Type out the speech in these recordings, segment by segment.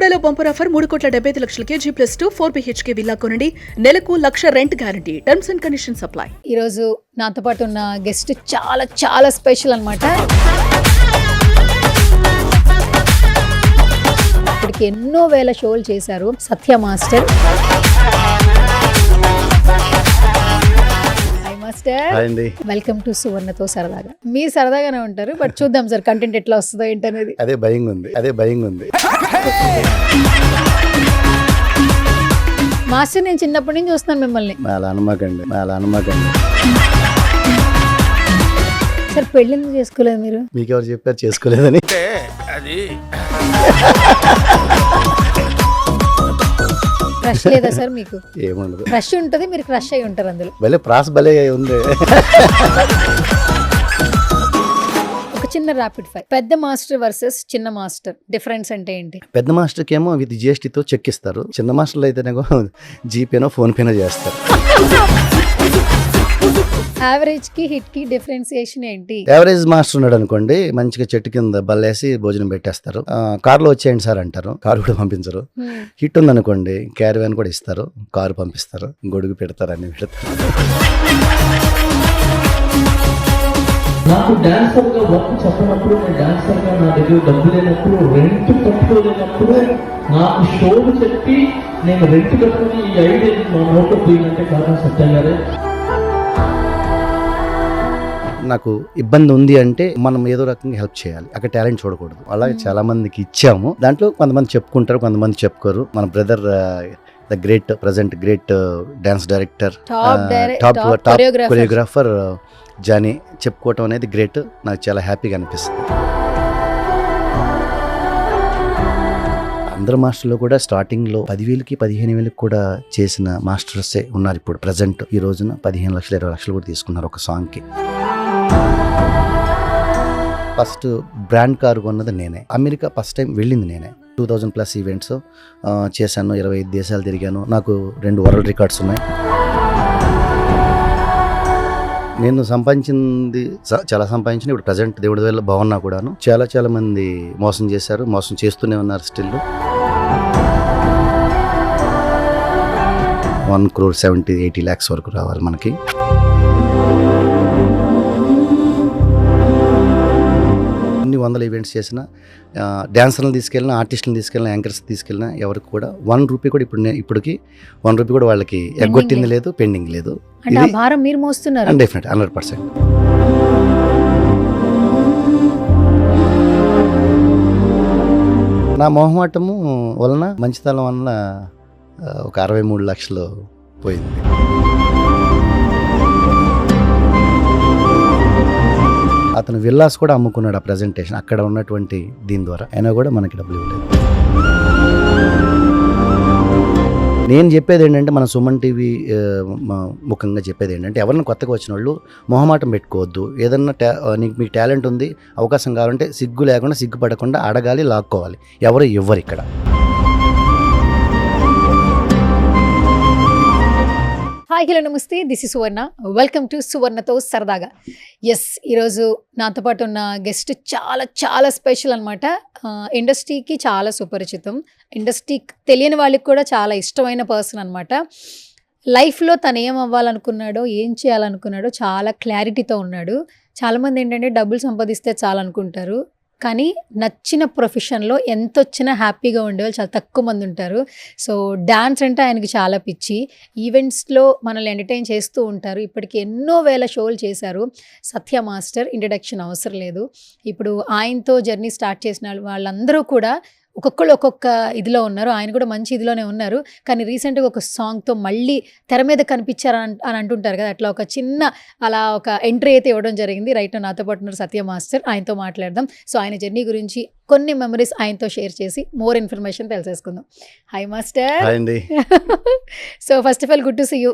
బెల్లుగూడలో bumper offer 3,75,00,000 G+2 4 BHK villa కొనండి. నెలకు 1,00,000 rent guarantee. Terms and conditions apply. ఈరోజు నాతో పాటు ఉన్న గెస్ట్ చాలా చాలా స్పెషల్ అన్నమాట. ఇప్పటికి ఎన్నో వేల షోలు చేశారు సత్య మాస్టర్. వెల్కమ్ టు సువర్ణతో సరదాగా. మీరు సరదాగానే ఉంటారు, బట్ చూద్దాం సార్ కంటెంట్ ఎట్లా వస్తుందో ఏంటనేది. అదే భయంగా ఉంది. మాస్టర్, నేను చిన్నప్పటి నుంచి చూస్తున్నాను మిమ్మల్ని. అలా అనమాకండి. సార్ పెళ్లి ఎందుకు చేసుకోలేదు మీరు? మీకెవరు చెప్పారు చేసుకోలేదని? క్రష్ లేదా సార్ మీకు? ఏముండదు. క్రష్ ఉంటుంది, మీరు క్రష్ అయి ఉంటారు అందులో. భలే ప్రాస్ భలే ఉంది. ఒక చిన్న ర్యాపిడ్ ఫైర్. పెద్ద మాస్టర్ వర్సెస్ చిన్న మాస్టర్ డిఫరెన్స్ అంటే ఏంటి? పెద్ద మాస్టర్కి ఏమో విత్ జిఎస్టీతో చెక్ ఇస్తారు. చిన్న మాస్టర్లు అయితేనేమో జీపేనో ఫోన్ పేనో చేస్తారు. యావరేజ్ కి హిట్ కి డిఫరెన్సియేషన్ ఏంటి? యావరేజ్ మాస్టర్ ఉన్నాడు అనుకోండి, మంచిగా చెట్టు కింద బల్లేసి భోజనం పెట్టేస్తారు. కారులో వచ్చేయండి సార్ అంటారు, కారు కూడా పంపించరు. హిట్ ఉందనుకోండి క్యారివాన్ కూడా ఇస్తారు, కారు పంపిస్తారు, గొడుగు పెడతారు, అన్ని పెడతారు. నాకు డాన్సర్ గా వర్క్ చెప్పినప్పుడు, నేను డాన్సర్ గా నా దగ్గర డబ్బు లేనప్పుడు, రెంట్ కట్టుకోలేనప్పుడు నాకు షోలు చెప్పి నేను రెంట్ కట్టుకుని ఈ ఐడియా మా నోట్లో పోయిందంటే కారణం సత్యం గారే. నాకు ఇబ్బంది ఉంది అంటే మనం ఏదో రకంగా హెల్ప్ చేయాలి, అక్కడ టాలెంట్ చూడకూడదు. అలాగే చాలా మందికి ఇచ్చాము, దాంట్లో కొంతమంది చెప్పుకుంటారు, కొంతమంది చెప్పుకోరు. మన brother the great dance director, top choreographer Jani చెప్పుకోవటం అనేది గ్రేట్. నాకు చాలా హ్యాపీగా అనిపిస్తుంది. అందరు మాస్టర్లు కూడా స్టార్టింగ్లో 10,000కి 15,000కి కూడా చేసిన మాస్టర్సే ఉన్నారు. ఇప్పుడు ప్రజెంట్ ఈ రోజున 15 లక్షలు 20 లక్షలు కూడా తీసుకున్నారు ఒక సాంగ్కి. ఫస్ట్ బ్రాండ్ కారు కొన్నది నేనే. అమెరికా ఫస్ట్ టైం వెళ్ళింది నేనే. 2000+ ఈవెంట్స్ చేశాను, 25 దేశాలు తిరిగాను. నాకు 2 వరల్డ్ రికార్డ్స్ ఉన్నాయి. నేను సంపాదించింది చాలా సంపాదించిన. ఇప్పుడు ప్రజెంట్ దేవుడి వల్ల బాగున్నా కూడాను చాలా మంది మోసం చేశారు, మోసం చేస్తూనే ఉన్నారు. స్టిల్ 1,70,80 lakhs వరకు రావాలి మనకి. ఎన్ని వందల ఈవెంట్స్ చేసిన, డ్యాన్సర్లను తీసుకెళ్ళినా, ఆర్టిస్టులను తీసుకెళ్ళినా, యాంకర్స్ తీసుకెళ్ళినా ఎవరికి కూడా 1 రూపీ కూడా ఇప్పటికి 1 రూపీ కూడా వాళ్ళకి ఎగ్గొట్టింది లేదు, పెండింగ్ లేదు. మీరు మోస్తున్నారు. డెఫినెట్ 100%. నా మొహమాటము వలన, మంచితనం వలన ఒక 63 లక్షలు పోయింది. అతను విల్లాస్ కూడా అమ్ముకున్నాడు ఆ ప్రజెంటేషన్ అక్కడ ఉన్నటువంటి దీని ద్వారా, అయినా కూడా మనకి డబ్బులు ఇవ్వలేదు. నేను చెప్పేది ఏంటంటే, మన సుమన్ టీవీ ముఖ్యంగా చెప్పేది ఏంటంటే, ఎవరిని కొత్తగా వచ్చిన వాళ్ళు మొహమాటం పెట్టుకోవద్దు. ఏదన్నా మీకు టాలెంట్ ఉంది, అవకాశం కావాలంటే సిగ్గు లేకుండా, సిగ్గుపడకుండా అడగాలి, లాక్కోవాలి. ఎవరు ఇవ్వరు ఇక్కడ. హాయ్, హలో, నమస్తే. This is Suvarna. Welcome to సువర్ణతో సరదాగా. ఎస్, ఈరోజు నాతో పాటు ఉన్న గెస్ట్ చాలా చాలా స్పెషల్ అనమాట. ఇండస్ట్రీకి చాలా సుపరిచితం, ఇండస్ట్రీకి తెలియని వాళ్ళకి కూడా చాలా ఇష్టమైన పర్సన్ అనమాట. లైఫ్లో తను ఏం అవ్వాలనుకున్నాడో, ఏం చేయాలనుకున్నాడో చాలా క్లారిటీతో ఉన్నాడు. చాలామంది ఏంటంటే డబ్బులు సంపాదిస్తే చాలనుకుంటారు, కానీ నచ్చిన ప్రొఫెషన్లో ఎంత వచ్చినా హ్యాపీగా ఉండేవాళ్ళు చాలా తక్కువ మంది ఉంటారు. సో డాన్స్ అంటే ఆయనకి చాలా పిచ్చి. ఈవెంట్స్లో మనల్ని ఎంటర్టైన్ చేస్తూ ఉంటారు. ఇప్పటికి ఎన్నో వేల షోలు చేశారు సత్య మాస్టర్. ఇంట్రడక్షన్ అవసరం లేదు. ఇప్పుడు ఆయనతో జర్నీ స్టార్ట్ చేసిన వాళ్ళందరూ కూడా ఒక్కొక్కళ్ళు ఒక్కొక్క ఇదిలో ఉన్నారు. ఆయన కూడా మంచి ఇదిలోనే ఉన్నారు. కానీ రీసెంట్గా ఒక సాంగ్తో మళ్ళీ తెర మీద కనిపించారు అని అంటుంటారు కదా, అట్లా ఒక చిన్న అలా ఒక ఎంట్రీ అయితే ఇవ్వడం జరిగింది. రైట్, నాతో పాటు ఉన్నారు సత్య మాస్టర్. ఆయనతో మాట్లాడదాం. సో ఆయన జర్నీ గురించి కొన్ని మెమరీస్ ఆయనతో షేర్ చేసి మోర్ ఇన్ఫర్మేషన్ తెలిసేసుకుందాం. Hi master. So first of all good to see you.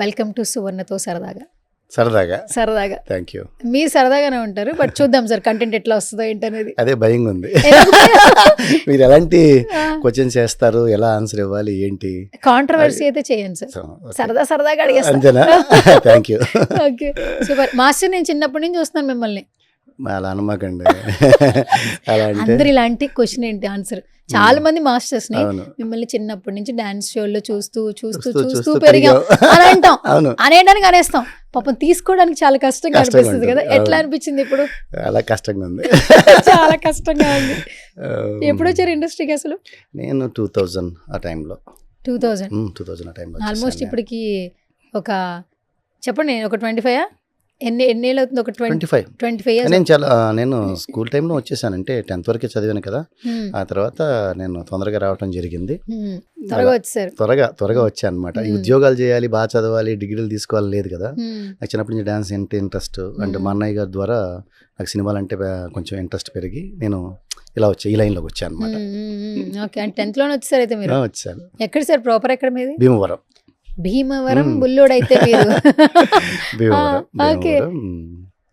Welcome to సువర్ణతో సరదాగా. సరదాగా థ్యాంక్ యూ. మీరు సరదాగానే ఉంటారు, బట్ చూద్దాం సార్ కంటెంట్ ఎట్లా వస్తుందో ఏంటనేది. అదే భయంగా ఉంది. మీరు ఎలాంటి క్వశ్చన్స్ చేస్తారు, ఎలా ఆన్సర్ ఇవ్వాలి, ఏంటి? కాంట్రవర్సీ అయితే చేయండి సార్, సరదాగా అడిగేస్తాను. Thank you. Okay super. Master, నేను చిన్నప్పటి నుంచి చూస్తున్నాను మిమ్మల్ని. అలా అనమాకండి. అందరు ఇలాంటి క్వశ్చన్ ఏంటి ఆన్సర్, చాలా మంది మాస్టర్స్ ని అవును. మిమ్మల్ని చిన్నప్పటి నుంచి డాన్స్ షోల్లో చూస్తూ చూస్తూ చూస్తూ చూస్తూ చూస్తూ పెరిగాం అని అంటాం, అవును. అనేయడానికి అనేస్తాం. పాపం తీసుకోవడానికి చాలా కష్టంగా కష్టంగా అనిపిస్తుంది కదా, ఉంటుంది. ఎట్లా అవును. అనిపించింది ఇప్పుడు? అలా కష్టంగా ఉంది. చాలా కష్టంగా ఉంది. ఎప్పుడు వచ్చారు ఇండస్ట్రీకి అసలు? నేను 2000 ఆ టైంలో 2000 2000 ఆ టైంలో ఆల్మోస్ట్ ఇప్పటికి ఒక చెప్పండి ఒక 25 ఎన్నేళ్ళు అవుతుంది? ఒక 25 ఇయర్స్. నేను స్కూల్ టైంలో వచ్చేసాను, అంటే 10th వరకే చదివాను కదా. ఆ తర్వాత నేను తొందరగా రావటం జరిగింది. త్వరగా వచ్చారు. త్వరగా వచ్చాను అనమాట. ఈ ఉద్యోగాలు చేయాలి, బాగా చదవాలి, డిగ్రీలు తీసుకోవాలి లేదు కదా. నాకు చిన్నప్పటి నుంచి డాన్స్ అంటే ఇంట్రెస్ట్, అంటే మా అన్నయ్య గారి ద్వారా నాకు సినిమాలు అంటే కొంచెం ఇంట్రెస్ట్ పెరిగి నేను ఇలా ఈ లైన్లోకి వచ్చాను అనమాట. ఓకే, అంటే 10th లోనే వచ్చారు అయితే మీరు? వచ్చాను. ఎక్కడ సార్ ప్రాపర్? ఎక్కడ మీది? భీమవరం. భీమవరం బుల్లోడు అయితే మీరు. ఓకే,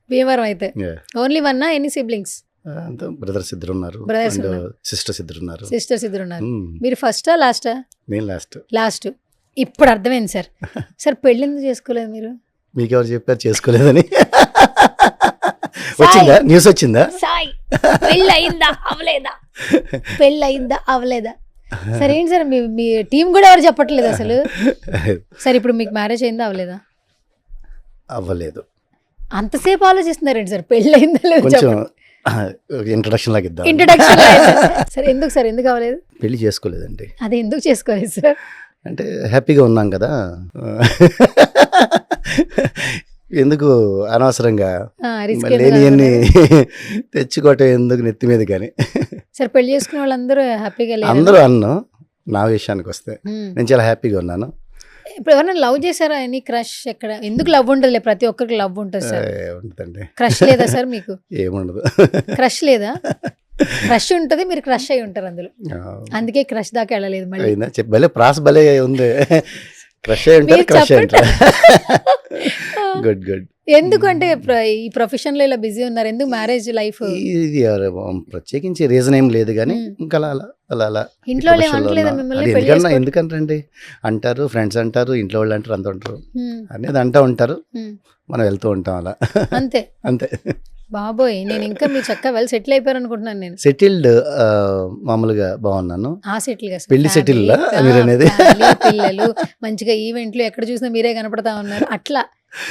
భీమవరం అయితే. Only one? ఎన్ని సిబ్లింగ్స్? బ్రదర్స్ ఇద్దరు ఉన్నారు, Brothers సిస్టర్స్ ఇద్దరు ఉన్నారు. సిస్టర్స్ ఇద్దరు ఉన్నారు. మీరు ఫస్టా లాస్టా? నేను లాస్ట్. ఇప్పుడు అర్థమైంది సార్. సార్ పెళ్ళి ఎందుకు చేసుకోలేదు మీరు? మీకెవరు చెప్పారు చేసుకోలేదని? వచ్చిందా న్యూస్? వచ్చిందా? సాయి పెళ్ళి అయిందా అవలేదా? పెళ్ళి అయిందా అవలేదా? సరే ఏంటి సార్, మీ టీం కూడా ఎవరు చెప్పట్లేదు అసలు. సరే ఇప్పుడు మీకు మ్యారేజ్ అయిందా అవలేదా? అవ్వలేదు. అంతసేపు ఆలోచిస్తున్నారండి సార్, పెళ్ళి అయిందా లేదు? కొంచెం ఇంట్రడక్షన్ లాగా ఇద్దాం. ఇంట్రడక్షన్ సరే, ఎందుకు సార్ ఎందుకు అవ్వలేదు? పెళ్లి చేసుకోలేదండి. అదే ఎందుకు చేసుకోలేదు సార్? అంటే హ్యాపీగా ఉన్నాం కదా, ఎందుకు అనవసరంగా లేనివన్నీ తెచ్చుకోవటం ఎందుకు నెత్తి మీద. కానీ సార్ పెళ్లి చేసుకున్న వాళ్ళందరూ హ్యాపీగా లేరు? అందరూ అన్ను. నా విషయానికి వస్తే నేను చాలా హ్యాపీగా ఉన్నాను. ఇప్పుడు ఎవరైనా లవ్ చేశారా? Any crush? ఎక్కడ? ఎందుకు లవ్ ఉండదులే, ప్రతి ఒక్కరికి లవ్ ఉంటుంది సార్. ఉంటుందండి. క్రష్ లేదా సార్ మీకు? ఏముండదు. క్రష్ లేదా? క్రష్ ఉంటుంది, మీరు క్రష్ అయి ఉంటారు అందులో, అందుకే క్రష్ దాకా వెళ్ళలేదు మళ్ళీ. భలే ప్రాస్ భలే ఉంది. క్రష్ అయి ఉంటారు, క్రష్ అయి ఉంటారు. Good good. ఎందుకంటే ఈ ప్రొఫెషన్ లో ఇలా బిజీ ఉన్నారు, ఎందుకు మ్యారేజ్ లైఫ్? ఇది ప్రత్యేకించి రీజన్ ఏం లేదు కానీ ఇంకా అలా అలా అలా ఇంట్లో ఎందుకంటారండి అంటారు, ఫ్రెండ్స్ అంటారు, ఇంట్లో వాళ్ళు అంటారు, అంత ఉంటారు అనేది అంటూ ఉంటారు, మనం వెళ్తూ ఉంటాం అలా అంతే అంతే. బాబోయ్, నేను ఇంకా మీరు చక్కగా వెల్ సెటిల్ అయిపోయారు అనుకుంటున్నాను. నేను సెటిల్డ్ మామూలుగా బాగున్నాను. సెటిల్ గా పెళ్లి సెటిల్ అనేది పిల్లలు మంచిగా ఈవెంట్లు ఎక్కడ చూసినా మీరే కనపడతా ఉన్నారు అట్లా.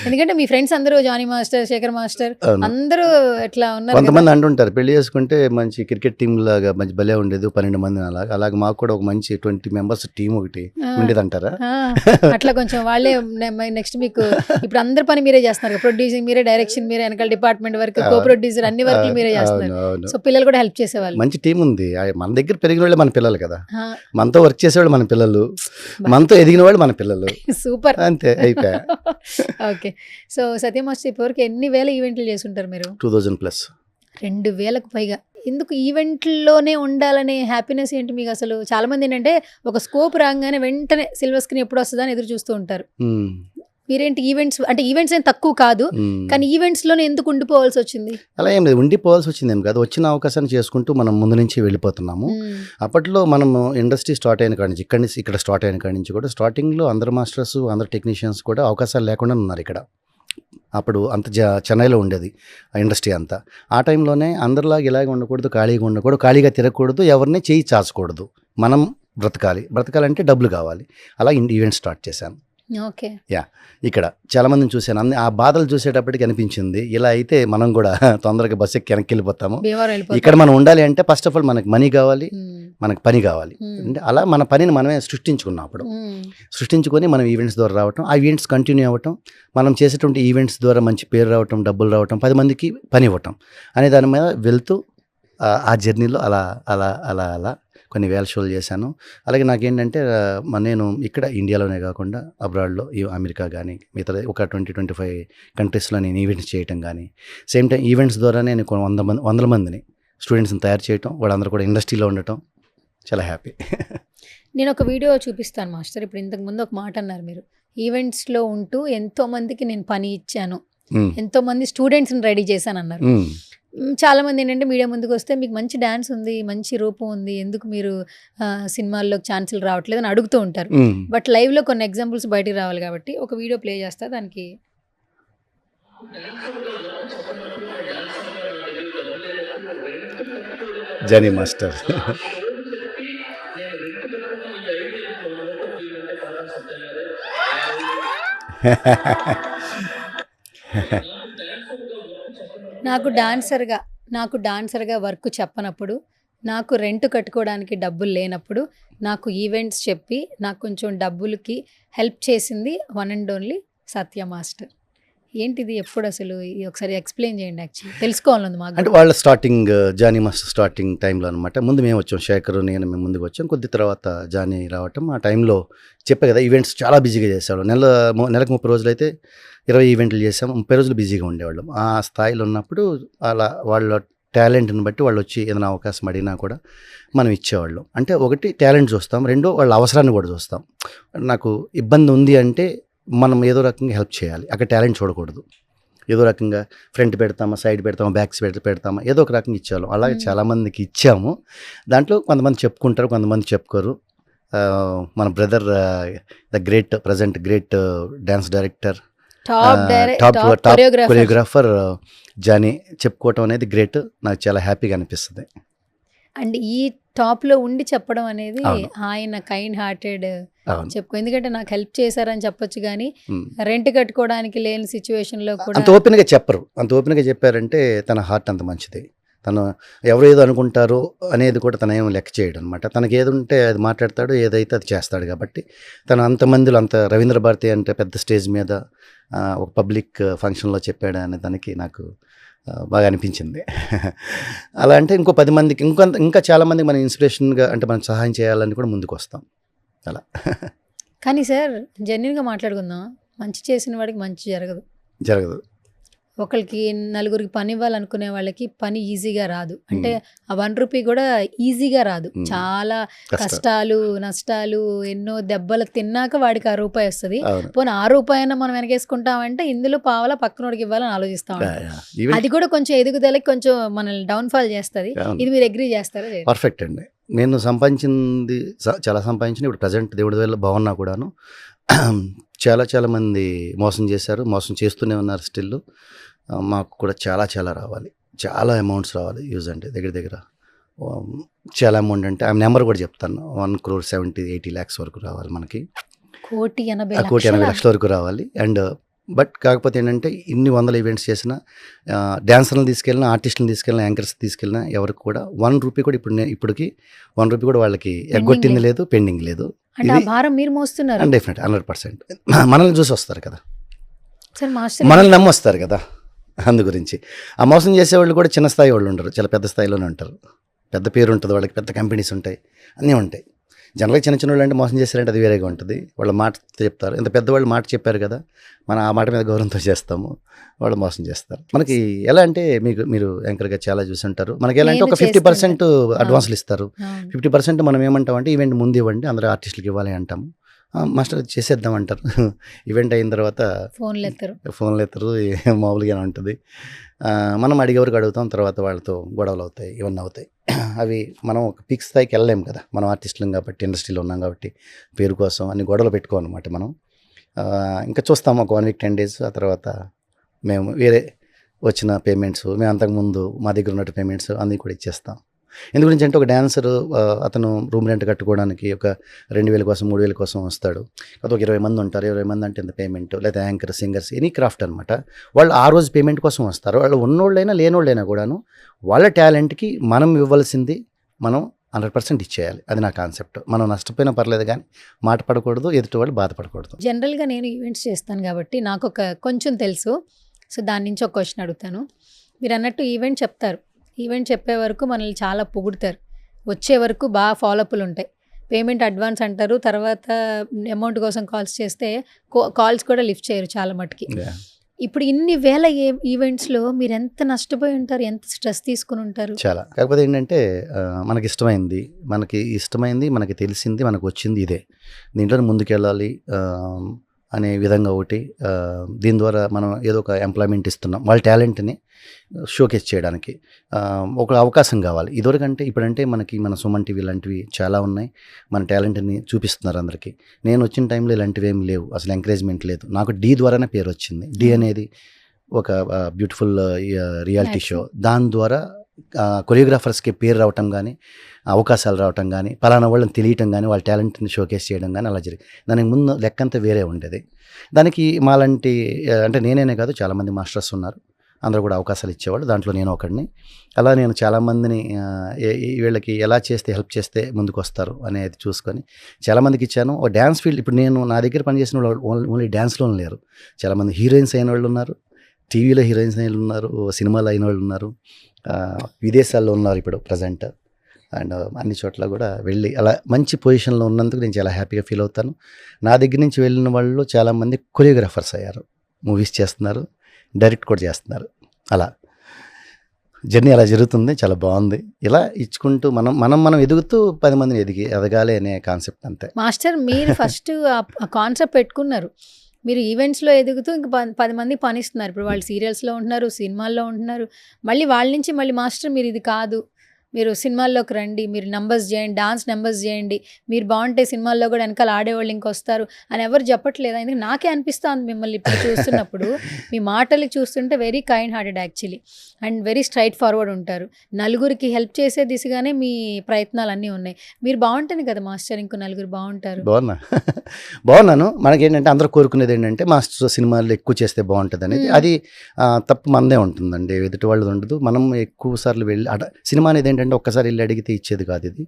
ఎందుకంటే మీ ఫ్రెండ్స్ అందరూ జానీ మాస్టర్, శేఖర్ మాస్టర్ అందరూ ఎట్లా ఉన్నారు. కొంతమంది అంటుంటారు పెళ్లి చేసుకుంటే మంచి క్రికెట్ టీమ్ లాగా మంచి భలే ఉండేది, 12 మంది అలాగే మాకు కూడా ఒక మంచి 20 members టీం ఒకటి ఉండేది అంటారా? అట్లా కొంచెం వాళ్ళే నెక్స్ట్ మీకు ఇప్పుడు అందరి పని మీరే చేస్తున్నారు, ప్రొడ్యూసింగ్ మీరే, డైరెక్షన్ మీరే, వెనకాల డిపార్ట్మెంట్ వర్క్, కో ప్రొడ్యూసర్ అన్ని వర్క్లు మీరే చేస్తున్నారు. సో పిల్లలు కూడా హెల్ప్ చేసేవాళ్ళు. మంచి టీం ఉంది. మన దగ్గర పెరిగిన వాళ్ళే మన పిల్లలు కదా, మనతో వర్క్ చేసేవాళ్ళు మన పిల్లలు, మనతో ఎదిగిన వాళ్ళు మన పిల్లలు. సూపర్, అంతే అయిపోయా. ఓకే, సో సత్య మాస్టర్ ఇప్పటివరకు ఎన్ని వేల ఈవెంట్లు చేస్తుంటారు మీరు? 2000+. 2000కు పైగా. ఎందుకు ఈవెంట్లోనే ఉండాలనే హ్యాపీనెస్ ఏంటి మీకు అసలు? చాలా మంది ఏంటంటే ఒక స్కోప్ రాగానే వెంటనే సిల్వర్ స్క్రీన్ ఎప్పుడు వస్తుందని ఎదురు చూస్తూ ఉంటారు. మీరేంటి ఈవెంట్స్ అంటే ఈవెంట్స్ ఏం తక్కువ కాదు, కానీ ఈవెంట్స్ లోనే ఎందుకు ఉండిపోవాల్సి వచ్చింది? అలా ఏం లేదు, ఉండిపోవాల్సి వచ్చింది ఏం కాదు, వచ్చిన అవకాశాన్ని చేసుకుంటూ మనం ముందు నుంచి వెళ్ళిపోతున్నాము. అప్పట్లో మనం ఇండస్ట్రీ స్టార్ట్ అయిన కాడి నుంచి ఇక్కడ స్టార్ట్ అయిన కాడి నుంచి కూడా స్టార్టింగ్లో అందరు మాస్టర్స్, అందరు టెక్నీషియన్స్ కూడా అవకాశాలు లేకుండా ఉన్నారు ఇక్కడ. అప్పుడు అంత చెన్నైలో ఉండేది ఆ ఇండస్ట్రీ అంతా. ఆ టైంలోనే అందరిలాగా ఇలాగే ఉండకూడదు, ఖాళీగా ఉండకూడదు, ఖాళీగా తిరగకూడదు, ఎవరిని చేయి చాచకూడదు, మనం బ్రతకాలంటే డబ్బులు కావాలి. అలా ఈవెంట్ స్టార్ట్ చేశాను. ఓకే, ఇక్కడ చాలా మందిని చూశాను. ఆ బాధలు చూసేటప్పటికి అనిపించింది ఇలా అయితే మనం కూడా తొందరగా బస్సు ఎక్కి వెనక్కి వెళ్ళిపోతాము. ఇక్కడ మనం ఉండాలి అంటే ఫస్ట్ ఆఫ్ ఆల్ మనకు మనీ కావాలి, మనకు పని కావాలి. అంటే అలా మన పనిని మనమే సృష్టించుకొని మనం ఈవెంట్స్ ద్వారా రావటం, ఆ ఈవెంట్స్ కంటిన్యూ అవ్వటం, మనం చేసేటువంటి ఈవెంట్స్ ద్వారా మంచి పేరు రావటం, డబ్బులు రావటం, 10 మందికి పని ఇవ్వటం అనే దాని మీద వెళ్తూ ఆ జర్నీలో అలా అలా అలా అలా కొన్ని వేల షోలు చేశాను. అలాగే నాకేంటంటే నేను ఇక్కడ ఇండియాలోనే కాకుండా అబ్రాడ్లో అమెరికా కానీ మిగతా ఒక 20-25 కంట్రీస్లో నేను ఈవెంట్స్ చేయటం కానీ, సేమ్ టైం ఈవెంట్స్ ద్వారా నేను 100 మందిని స్టూడెంట్స్ని తయారు చేయటం, వాళ్ళందరూ కూడా ఇండస్ట్రీలో ఉండటం చాలా హ్యాపీ. నేను ఒక వీడియో చూపిస్తాను మాస్టర్. ఇప్పుడు ఇంతకుముందు ఒక మాట అన్నారు మీరు, ఈవెంట్స్లో ఉంటూ ఎంతోమందికి నేను పని ఇచ్చాను, ఎంతోమంది స్టూడెంట్స్ని రెడీ చేశాను అన్నారు. చాలా మంది ఏంటంటే మీడియా ముందుకు వస్తే మీకు మంచి డాన్స్ ఉంది, మంచి రూపం ఉంది, ఎందుకు మీరు సినిమాల్లో ఛాన్సులు రావట్లేదు అని అడుగుతూ ఉంటారు. బట్ లైవ్లో కొన్ని ఎగ్జాంపుల్స్ బయటికి రావాలి కాబట్టి ఒక వీడియో ప్లే చేస్తా. దానికి జానీ మాస్టర్ నాకు డాన్సర్గా వర్క్ చెప్పనప్పుడు, నాకు రెంట్ కట్టుకోవడానికి డబ్బులు లేనప్పుడు, నాకు ఈవెంట్స్ చెప్పి నాకు కొంచెం డబ్బులకి హెల్ప్ చేసింది one and only Satya master. ఏంటిది? ఎప్పుడు అసలు ఇది ఒకసారి ఎక్స్ప్లెయిన్ చేయండి. యాక్చువల్లీ తెలుసుకోవాలంది మాకు అంటే కూడా. వాళ్ళ స్టార్టింగ్ జానీ మాస్టర్ స్టార్టింగ్ టైంలో అనమాట. ముందు మేము వచ్చాం, శేఖర్ నేను మేము ముందుకు వచ్చాం. కొద్ది తర్వాత జానీ రావటం. ఆ టైంలో చెప్పే కదా ఈవెంట్స్ చాలా బిజీగా చేసేవాడు. నెలకు 30 రోజులు అయితే 20 ఈవెంట్లు చేసాము. 30 రోజులు బిజీగా ఉండేవాళ్ళం. ఆ స్థాయిలో ఉన్నప్పుడు అలా వాళ్ళ టాలెంట్ని బట్టి వాళ్ళు వచ్చి ఏదైనా అవకాశం అడిగినా కూడా మనం ఇచ్చేవాళ్ళం. అంటే ఒకటి టాలెంట్ చూస్తాం, రెండో వాళ్ళ అవసరాన్ని కూడా చూస్తాం. నాకు ఇబ్బంది ఉంది అంటే మనం ఏదో రకంగా హెల్ప్ చేయాలి, అక్కడ టాలెంట్ చూడకూడదు. ఏదో రకంగా ఫ్రంట్ పెడతామా, సైడ్ పెడతామా, బ్యాక్స్ పెడతామా, ఏదో ఒక రకంగా ఇచ్చేవాళ్ళం. అలాగే చాలామందికి ఇచ్చాము. దాంట్లో కొంతమంది చెప్పుకుంటారు, కొంతమంది చెప్పుకోరు. మన brother the great present great dance director, top choreographer Jani చెప్పుకోవటం అనేది గ్రేట్. నాకు చాలా హ్యాపీగా అనిపిస్తుంది. అండ్ ఈ టాప్లో ఉండి చెప్పడం అనేది అవును. ఆయన కైండ్ హార్టెడ్ అవును. చెప్పుకో. ఎందుకంటే నాకు హెల్ప్ చేశారని చెప్పొచ్చు కానీ ఉమ్. రెంట్ కట్టుకోవడానికి లేని సిచ్యువేషన్లో కూడా అంత ఓపెన్గా చెప్పరు. అంత ఓపెన్గా చెప్పారంటే తన హార్ట్ అంత మంచిది. తను ఎవరు ఏదో అనుకుంటారో అనేది కూడా తన ఏం లెక్క చేయడు అనమాట. తనకి ఏది ఉంటే అది మాట్లాడతాడు, ఏదైతే అది చేస్తాడు. కాబట్టి తను అంతమందిలో అంత రవీంద్ర భారతి అంటే పెద్ద స్టేజ్ మీద ఒక పబ్లిక్ ఫంక్షన్లో చెప్పాడు అనే దానికి నాకు బాగా అనిపించింది. అలా అంటే ఇంకో 10 మందికి ఇంకా చాలామందికి మనం ఇన్స్పిరేషన్గా అంటే మనం సహాయం చేయాలని కూడా ముందుకు వస్తాం. అలా కానీ సార్ జెన్యున్గా మాట్లాడుకుందాం, మంచి చేసిన వాడికి మంచి జరగదు. ఒకరికి నలుగురికి పని ఇవ్వాలనుకునే వాళ్ళకి పని ఈజీగా రాదు. అంటే ఆ 1 రూపీ కూడా ఈజీగా రాదు. చాలా కష్టాలు నష్టాలు ఎన్నో దెబ్బలు తిన్నాక వాడికి ఆ రూపాయి వస్తుంది. అవును. పోనీ ఆ రూపాయి అయినా మనం వెనకేసుకుంటామంటే ఇందులో పావలా పక్కనోడికి ఇవ్వాలని ఆలోచిస్తాం. అది కూడా కొంచెం ఎదుగుదలకి కొంచెం మనల్ని డౌన్ఫాల్ చేస్తుంది. అవును. ఇది మీరు అగ్రీ చేస్తారా? పర్ఫెక్ట్ అండి. నేను సంపాదించింది చాలా సంపాదించింది. ఇప్పుడు ప్రజెంట్ దేవుడి వల్ల బాగున్నా కూడాను చాలా మంది మోసం చేశారు, మోసం చేస్తూనే ఉన్నారు స్టిల్. మాకు కూడా చాలా రావాలి, చాలా అమౌంట్స్ రావాలి. యూజ్ అంటే దగ్గర చాలా అమౌంట్ అంటే ఆమె నెంబర్ కూడా చెప్తాను. 1,70-80 lakhs వరకు రావాలి మనకి. 1,80,00,000 వరకు రావాలి. అండ్ బట్ కాకపోతే ఏంటంటే ఇన్ని 100 ఈవెంట్స్ చేసిన డ్యాన్సర్లను తీసుకెళ్ళినా, ఆర్టిస్టులను తీసుకెళ్ళినా, యాంకర్స్ తీసుకెళ్ళినా ఎవరికి కూడా 1 రూపీ కూడా ఇప్పటికి 1 రూపీ కూడా వాళ్ళకి ఎగ్గొట్టింది లేదు, పెండింగ్ లేదు. అంటే ఆ భారం మీరు మోస్తున్నారు. డెఫినెట్ 100%. మనల్ని చూసి వస్తారు కదా, సార్ మాస్టర్ మనల్ని నమ్మి వస్తారు కదా. అందు గురించి ఆ మోసం చేసేవాళ్ళు కూడా చిన్న స్థాయి వాళ్ళు ఉండరు, చాలా పెద్ద స్థాయిలోనే ఉంటారు. పెద్ద పేరు ఉంటుంది వాళ్ళకి, పెద్ద కంపెనీస్ ఉంటాయి, అన్నీ ఉంటాయి. జనరల్గా చిన్న వాళ్ళు అంటే మోసం చేశారంటే అది వేరేగా ఉంటుంది. వాళ్ళ మాట చెప్తారు. ఇంత పెద్దవాళ్ళు మాట చెప్పారు కదా, మనం ఆ మాట మీద గౌరవంతో చేస్తాము, వాళ్ళు మోసం చేస్తారు. మనకి ఎలా అంటే మీరు యాంకర్గా చాలా చూసి ఉంటారు. మనకి ఎలా అంటే ఒక 50% అడ్వాన్స్లు ఇస్తారు. 50% మనం ఏమంటామంటే ఈవెంట్ ముందు ఇవ్వండి, అందరూ ఆర్టిస్టులకి ఇవ్వాలి అంటాము. మాస్టర్ చేసేద్దాం అంటారు. ఈవెంట్ అయిన తర్వాత ఫోన్లు ఎత్తరు, మామూలుగానే ఉంటుంది. మనం అడిగేవరకు అడుగుతాం, తర్వాత వాళ్ళతో గొడవలు అవుతాయి, ఇవన్నీ అవుతాయి. అవి మనం ఒక పీక్ స్థాయికి వెళ్ళలేము కదా, మనం ఆర్టిస్టులం కాబట్టి, ఇండస్ట్రీలో ఉన్నాం కాబట్టి. పేరు కోసం అన్ని గొడవలు పెట్టుకోవాలన్నమాట మనం. ఇంకా చూస్తాము ఒక 1 week 10 days. ఆ తర్వాత మేము వేరే వచ్చిన పేమెంట్స్, మేము అంతకుముందు మా దగ్గర ఉన్న పేమెంట్స్ అన్నీ కూడా ఇచ్చేస్తాం. ఎందు గురించి అంటే ఒక డ్యాన్సరు అతను రూమ్ రెంట్ కట్టుకోవడానికి ఒక 2,000 కోసం 3,000 కోసం వస్తాడు. అది ఒక 20 మంది ఉంటారు. 20 మంది అంటే ఎంత పేమెంట్, లేదా యాంకర్, సింగర్స్, ఎనీ క్రాఫ్ట్ అనమాట. వాళ్ళు ఆ రోజు పేమెంట్ కోసం వస్తారు. వాళ్ళు ఉన్నోళ్ళైనా లేనోళ్ళైనా కూడాను వాళ్ళ టాలెంట్కి మనం ఇవ్వాల్సింది మనం 100% ఇచ్చేయాలి. అది నా కాన్సెప్ట్. మనం నష్టపోయినా పర్లేదు కానీ మాట పడకూడదు, ఎదుటి వాళ్ళు బాధపడకూడదు. జనరల్గా నేను ఈవెంట్స్ చేస్తాను కాబట్టి నాకు ఒక కొంచెం తెలుసు. సో దాని నుంచి ఒక క్వశ్చన్ అడుగుతాను. మీరు అన్నట్టు ఈవెంట్ చెప్తారు, ఈవెంట్ చెప్పే వరకు మనల్ని చాలా పొగుడుతారు, వచ్చే వరకు బాగా ఫాలోఅప్లు ఉంటాయి. పేమెంట్ అడ్వాన్స్ అంటారు, తర్వాత అమౌంట్ కోసం కాల్స్ చేస్తే కాల్స్ కూడా లిఫ్ట్ చేయరు చాలా మటుకి. ఇప్పుడు ఇన్ని వేల ఈవెంట్స్లో మీరు ఎంత నష్టపోయి ఉంటారు, ఎంత స్ట్రెస్ తీసుకుని ఉంటారు? చాలా. కాకపోతే ఏంటంటే మనకి ఇష్టమైంది, మనకి తెలిసింది, మనకు వచ్చింది ఇదే, దీంట్లో ముందుకెళ్ళాలి అనే విధంగా ఒకటి. దీని ద్వారా మనం ఏదో ఒక ఎంప్లాయ్మెంట్ ఇస్తున్నాం, వాళ్ళ టాలెంట్ని షోకేస్ చేయడానికి ఒక అవకాశం కావాలి. ఇదివరకంటే ఇప్పుడంటే మన సుమన్ టీవీ లాంటివి చాలా ఉన్నాయి, మన టాలెంట్ని చూపిస్తున్నారు అందరికీ. నేను వచ్చిన టైంలో ఇలాంటివి ఏమి లేవు, అసలు ఎంకరేజ్మెంట్ లేదు. నాకు డి ద్వారానే పేరు వచ్చింది. డి అనేది ఒక బ్యూటిఫుల్ రియాలిటీ షో. దాని ద్వారా కొరియోగ్రాఫర్స్కి పేరు రావటం కానీ, అవకాశాలు రావటం కానీ, పలానా వాళ్ళని తెలియటం కానీ, వాళ్ళ టాలెంట్ని షోకేస్ చేయడం కానీ అలా జరిగింది. దానికి ముందు లెక్కంతా వేరే ఉండేది. దానికి మాలాంటి అంటే నేనే కాదు, చాలామంది మాస్టర్స్ ఉన్నారు, అందరూ కూడా అవకాశాలు ఇచ్చేవాళ్ళు. దాంట్లో నేను ఒకడిని. అలా నేను చాలామందిని వీళ్ళకి ఎలా చేస్తే హెల్ప్ చేస్తే ముందుకు వస్తారు అనేది చూసుకొని చాలామందికి ఇచ్చాను. ఓ డ్యాన్స్ ఫీల్డ్ ఇప్పుడు నేను నా దగ్గర పనిచేసిన వాళ్ళు ఓన్లీ డ్యాన్స్లో లేరు, చాలామంది హీరోయిన్స్ అయిన వాళ్ళు ఉన్నారు, టీవీలో హీరోయిన్స్ అయిన వాళ్ళు ఉన్నారు, సినిమాలో అయిన వాళ్ళు ఉన్నారు, విదేశాల్లో ఉన్నారు ఇప్పుడు ప్రజెంట్. అండ్ అన్ని చోట్ల కూడా వెళ్ళి అలా మంచి పొజిషన్లో ఉన్నందుకు నేను చాలా హ్యాపీగా ఫీల్ అవుతాను. నా దగ్గర నుంచి వెళ్ళిన వాళ్ళు చాలామంది కొరియోగ్రాఫర్స్ అయ్యారు, మూవీస్ చేస్తున్నారు, డైరెక్ట్ కూడా చేస్తున్నారు. అలా జర్నీ అలా జరుగుతుంది, చాలా బాగుంది. ఇలా ఇచ్చుకుంటూ మనం ఎదుగుతూ 10 మందిని ఎదగాలి అనే కాన్సెప్ట్ అంతే. మాస్టర్ మీరు ఫస్ట్ ఆ కాన్సెప్ట్ పెట్టుకున్నారు, మీరు ఈవెంట్స్లో ఎదుగుతూ ఇంకా 10 మంది పనిస్తున్నారు. ఇప్పుడు వాళ్ళు సీరియల్స్లో ఉంటున్నారు, సినిమాల్లో ఉంటున్నారు, మళ్ళీ వాళ్ళ నుంచి మళ్ళీ మాస్టర్ మీరు ఇది కాదు, మీరు సినిమాల్లోకి రండి, మీరు నెంబర్స్ చేయండి, డాన్స్ నెంబర్స్ చేయండి, మీరు బాగుంటే సినిమాల్లో కూడా వెనకాల ఆడేవాళ్ళు ఇంకొస్తారు అని ఎవరు చెప్పట్లేదు. ఎందుకంటే నాకే అనిపిస్తుంది మిమ్మల్ని ఇప్పుడు చూస్తున్నప్పుడు, మీ మాటలు చూస్తుంటే very kind hearted actually, and very straight forward ఉంటారు. నలుగురికి హెల్ప్ చేసే దిశగానే మీ ప్రయత్నాలు అన్నీ ఉన్నాయి. మీరు బాగుంటేనే కదా మాస్టర్ ఇంకో నలుగురు బాగుంటారు. బాగున్నాను. మనకేంటంటే అందరూ కోరుకునేది ఏంటంటే మాస్టర్ సినిమాలు ఎక్కువ చేస్తే బాగుంటుంది అనేది. అది తప్పు మనదే ఉంటుందండి, ఎదుటి వాళ్ళది ఉండదు. మనం ఎక్కువ సార్లు వెళ్ళి సినిమా అనేది ఏంటంటే ఒక్కసారి వెళ్ళి అడిగితే ఇచ్చేది కాదు. ఇది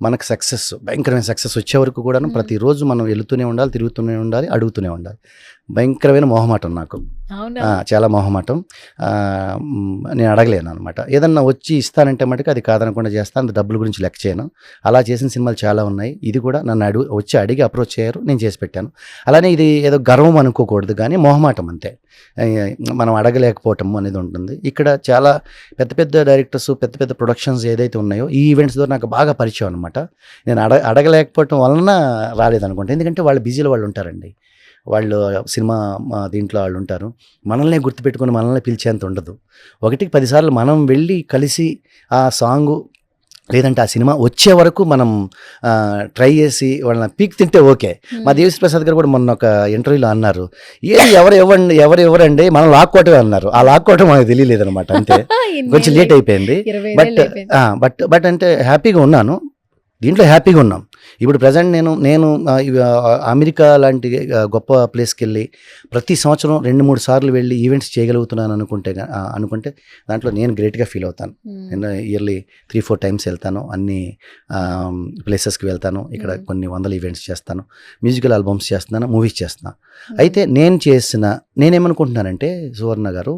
మనకు సక్సెస్, భయంకరమైన సక్సెస్ వచ్చే వరకు కూడా ప్రతిరోజు మనం వెళుతూనే ఉండాలి, తిరుగుతూనే ఉండాలి, అడుగుతూనే ఉండాలి. భయంకరమైన మొహమాటం నాకు, చాలా మొహమాటం. నేను అడగలేను అనమాట. ఏదన్నా వచ్చి ఇస్తానంటే మటుకు అది కాదనకుండా చేస్తాను, డబ్బుల గురించి లెక్క చేయను. అలా చేసిన సినిమాలు చాలా ఉన్నాయి. ఇది కూడా నన్ను వచ్చి అడిగి అప్రోచ్ అయ్యారు, నేను చేసి పెట్టాను. అలానే ఇది ఏదో గర్వం అనుకోకూడదు, కానీ మొహమాటం అంతే, మనం అడగలేకపోవటం అనేది ఉంటుంది. ఇక్కడ చాలా పెద్ద పెద్ద డైరెక్టర్స్, పెద్ద పెద్ద ప్రొడక్షన్స్ ఏదైతే ఉన్నాయో ఈ ఈవెంట్స్ ద్వారా నాకు బాగా పరిచయం అనమాట. నేను అడగలేకపోవటం వలన రాలేదనుకుంటా. ఎందుకంటే వాళ్ళు బిజీలో వాళ్ళు ఉంటారండి, వాళ్ళు సినిమా దీంట్లో వాళ్ళు ఉంటారు. మనల్నే గుర్తుపెట్టుకొని మనల్ని పిలిచేంత ఉండదు. 1కి 10 సార్లు మనం వెళ్ళి కలిసి ఆ సాంగు లేదంటే ఆ సినిమా వచ్చే వరకు మనం ట్రై చేసి వాళ్ళని పీక్ తింటే ఓకే. మా దేవిశ్రీ ప్రసాద్ గారు కూడా మొన్న ఒక ఇంటర్వ్యూలో అన్నారు, ఎవరండి మనం లాక్కోవటమే అన్నారు. ఆ లాక్కోవటం మనకు తెలియలేదు అనమాట, అంతే. కొంచెం లేట్ అయిపోయింది. బట్ అంటే హ్యాపీగా ఉన్నాను, దీంట్లో హ్యాపీగా ఉన్నాం. ఇప్పుడు ప్రజెంట్ నేను అమెరికా లాంటి గొప్ప ప్లేస్కి వెళ్ళి ప్రతి సంవత్సరం 2-3 సార్లు వెళ్ళి ఈవెంట్స్ చేయగలుగుతున్నాను అనుకుంటే దాంట్లో నేను గ్రేట్గా ఫీల్ అవుతాను. నేను ఇయర్లీ 3-4 టైమ్స్ వెళ్తాను, అన్ని ప్లేసెస్కి వెళ్తాను. ఇక్కడ కొన్ని 100 ఈవెంట్స్ చేస్తాను, మ్యూజికల్ ఆల్బమ్స్ చేస్తున్నాను, మూవీస్ చేస్తున్నాను. అయితే నేనేమనుకుంటున్నానంటే సువర్ణ గారు,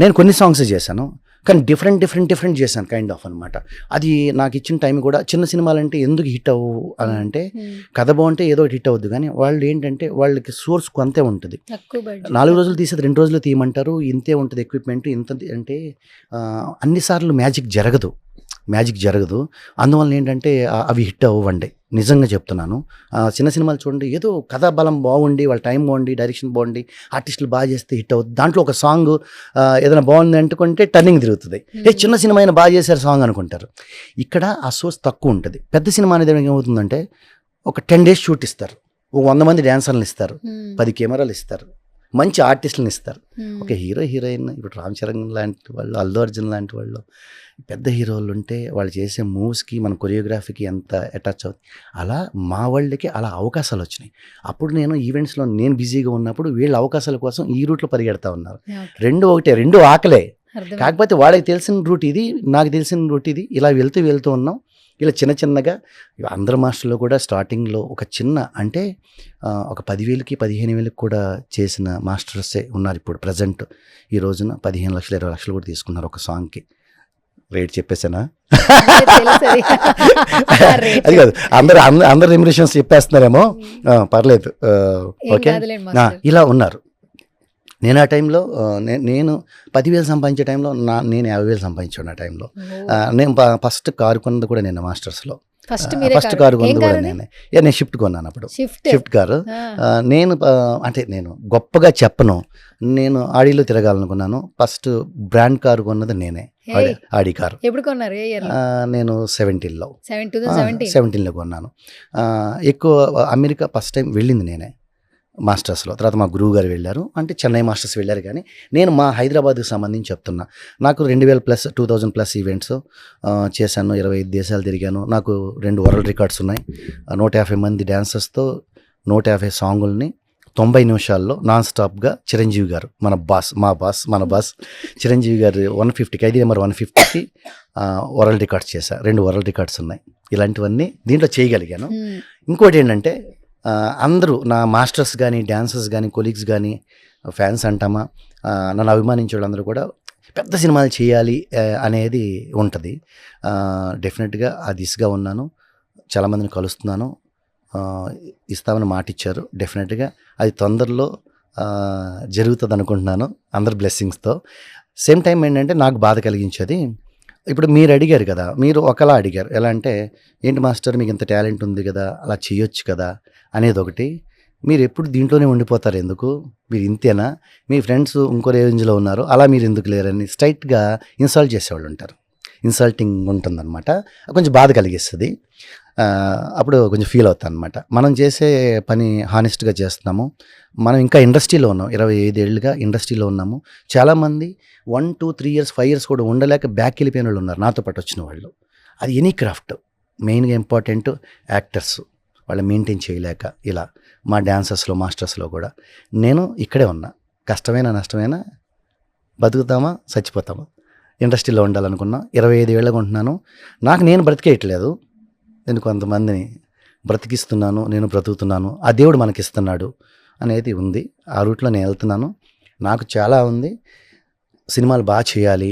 నేను కొన్ని సాంగ్స్ చేశాను, కానీ డిఫరెంట్ చేశాను కైండ్ ఆఫ్ అనమాట. అది నాకు ఇచ్చిన టైం కూడా. చిన్న సినిమాలంటే ఎందుకు హిట్ అవ్వు అని అంటే, కథ బాగుంటే ఏదో హిట్ అవ్వద్దు, కానీ వాళ్ళు ఏంటంటే వాళ్ళకి సోర్స్ అంతే ఉంటుంది. 4 రోజులు తీసేది 2 రోజులు తీయమంటారు, ఇంతే ఉంటుంది ఎక్విప్మెంట్, ఇంత అంటే అన్నిసార్లు మ్యాజిక్ జరగదు. అందువల్ల ఏంటంటే అవి హిట్ అవ్వండి, నిజంగా చెప్తున్నాను. చిన్న సినిమాలు చూడండి, ఏదో కథా బలం బాగుండి, వాళ్ళ టైం బాగుండి, డైరెక్షన్ బాగుండి, ఆర్టిస్టులు బాగా చేస్తే హిట్ అవుతుంది. దాంట్లో ఒక సాంగ్ ఏదైనా బాగుంది అనుకుంటే టర్నింగ్ తిరుగుతుంది. చిన్న సినిమా అయినా బాగా చేశారు సాంగ్ అనుకుంటారు. ఇక్కడ ఆ సోర్స్ తక్కువ ఉంటుంది. పెద్ద సినిమా అనేది ఏమవుతుందంటే ఒక 10 days షూట్ ఇస్తారు, 100 మంది డ్యాన్సర్లు ఇస్తారు, 10 కెమెరాలు ఇస్తారు, మంచి ఆర్టిస్టులను ఇస్తారు. ఒక హీరోయిన్, ఇప్పుడు రామ్ చరణ్ లాంటి వాళ్ళు, అల్లు అర్జున్ లాంటి వాళ్ళు, పెద్ద హీరోలు ఉంటే వాళ్ళు చేసే మూవ్స్కి మన కొరియోగ్రఫీకి ఎంత అటాచ్ అవుతుంది. అలా మా వాళ్ళకి అలా అవకాశాలు వచ్చినాయి. అప్పుడు నేను ఈవెంట్స్లో నేను బిజీగా ఉన్నప్పుడు వీళ్ళ అవకాశాల కోసం ఈ రూట్లో పరిగెడతా ఉన్నారు. రెండు ఆకలే. కాకపోతే వాళ్ళకి తెలిసిన రూట్ ఇది, నాకు తెలిసిన రూట్ ఇది. ఇలా వెళ్తూ ఉన్నాం. ఇలా చిన్నగా అందరు మాస్టర్లో కూడా స్టార్టింగ్లో ఒక చిన్న అంటే ఒక 10,000కి 15,000కి కూడా చేసిన మాస్టర్సే ఉన్నారు ఇప్పుడు ప్రజెంట్. ఈ రోజున 15 లక్షలు 20 లక్షలు కూడా తీసుకున్నారు ఒక సాంగ్కి. రేట్ చెప్పేసానా? అది కాదు, అందరు రెమ్యునరేషన్స్ చెప్పేస్తున్నారేమో, పర్లేదు, ఓకే. ఇలా ఉన్నారు. నేను ఆ టైంలో నేను 10,000 సంపాదించే టైంలో నేను 50,000 సంపాదించాను. ఆ టైంలో నేను ఫస్ట్ కారు కొన్నది కూడా నేను మాస్టర్స్లో. ఫస్ట్ కారు కొన్నది కూడా నేను షిఫ్ట్ కొన్నాను. అప్పుడు షిఫ్ట్ కారు. నేను గొప్పగా చెప్పను, నేను ఆడీలో తిరగాలనుకున్నాను. ఫస్ట్ బ్రాండ్ కారు కొన్నది నేనే, ఆడి కారు. నేను 17లో కొన్నాను. ఎక్కువ అమెరికా ఫస్ట్ టైం వెళ్ళింది నేనే. మాస్టర్స్లో. తర్వాత మా గురువు గారు వెళ్ళారు, అంటే చెన్నై మాస్టర్స్ వెళ్ళారు. కానీ నేను మా హైదరాబాద్కి సంబంధించి చెప్తున్నా. నాకు 2000+ 2000+ ఈవెంట్స్ చేశాను, 25 దేశాలు తిరిగాను. నాకు 2 వరల్డ్ రికార్డ్స్ ఉన్నాయి. 150 మంది డాన్సర్స్తో 150 సాంగుల్ని 90 నిమిషాల్లో నాన్ స్టాప్గా చిరంజీవి గారు, మన బాస్ చిరంజీవి గారు 150 ఖైదీ నెంబర్ 150కి వరల్డ్ రికార్డ్స్ చేశా. 2 వరల్డ్ రికార్డ్స్ ఉన్నాయి. ఇలాంటివన్నీ దీంట్లో చేయగలిగాను. ఇంకోటి ఏంటంటే అందరూ నా మాస్టర్స్ కానీ, డాన్సర్స్ కానీ, కొలీగ్స్ కానీ, ఫ్యాన్స్ అంటామా, నన్ను అభిమానించే వాళ్ళందరూ కూడా పెద్ద సినిమాలు చేయాలి అనేది ఉంటుంది. డెఫినెట్గా ఆ దిశగా ఉన్నాను. చాలామందిని కలుస్తున్నాను, ఇస్తామని మాట ఇచ్చారు. డెఫినెట్గా అది తొందరలో జరుగుతుంది అనుకుంటున్నాను, అందరి బ్లెస్సింగ్స్తో. సేమ్ టైం ఏంటంటే నాకు బాధ కలిగించేది, ఇప్పుడు మీరు అడిగారు కదా, మీరు ఒకలా అడిగారు. ఎలా అంటే, ఏంటి మాస్టర్ మీకు ఇంత టాలెంట్ ఉంది కదా, అలా చేయొచ్చు కదా అనేది ఒకటి. మీరు ఎప్పుడు దీంట్లోనే ఉండిపోతారు ఎందుకు, మీరు ఇంతేనా, మీ ఫ్రెండ్స్ ఇంకో రేంజ్లో ఉన్నారు, అలా మీరు ఎందుకు లేరని స్ట్రైట్గా ఇన్సల్ట్ చేసేవాళ్ళు ఉంటారు. ఇన్సల్టింగ్ ఉంటుందన్నమాట, కొంచెం బాధ కలిగిస్తుంది. అప్పుడు కొంచెం ఫీల్ అవుతాను అనమాట. మనం చేసే పని హానెస్ట్గా చేస్తున్నాము. మనం ఇంకా ఇండస్ట్రీలో ఉన్నాం, 25 ఏళ్ళుగా ఇండస్ట్రీలో ఉన్నాము. చాలామంది 1, 2, 3 ఇయర్స్ 5 ఇయర్స్ కూడా ఉండలేక బ్యాక్ వెళ్ళిపోయిన వాళ్ళు ఉన్నారు, నాతో పాటు వచ్చిన వాళ్ళు. అది ఎనీ క్రాఫ్ట్, మెయిన్గా ఇంపార్టెంట్ యాక్టర్స్, వాళ్ళు మెయింటైన్ చేయలేక ఇలా. మా డాన్సర్స్లో, మాస్టర్స్లో కూడా నేను ఇక్కడే ఉన్నా. కష్టమైనా నష్టమైనా బతుకుతామా చచ్చిపోతామా, ఇండస్ట్రీలో ఉండాలనుకున్నా. 25 ఏళ్ళగా ఉంటున్నాను. నాకు నేను బ్రతికేయట్లేదు, నేను కొంతమందిని బ్రతికిస్తున్నాను, నేను బ్రతుకుతున్నాను, ఆ దేవుడు మనకిస్తున్నాడు అనేది ఉంది. ఆ రూట్లో నేను వెళ్తున్నాను. నాకు చాలా ఉంది, సినిమాలు బాగా చేయాలి,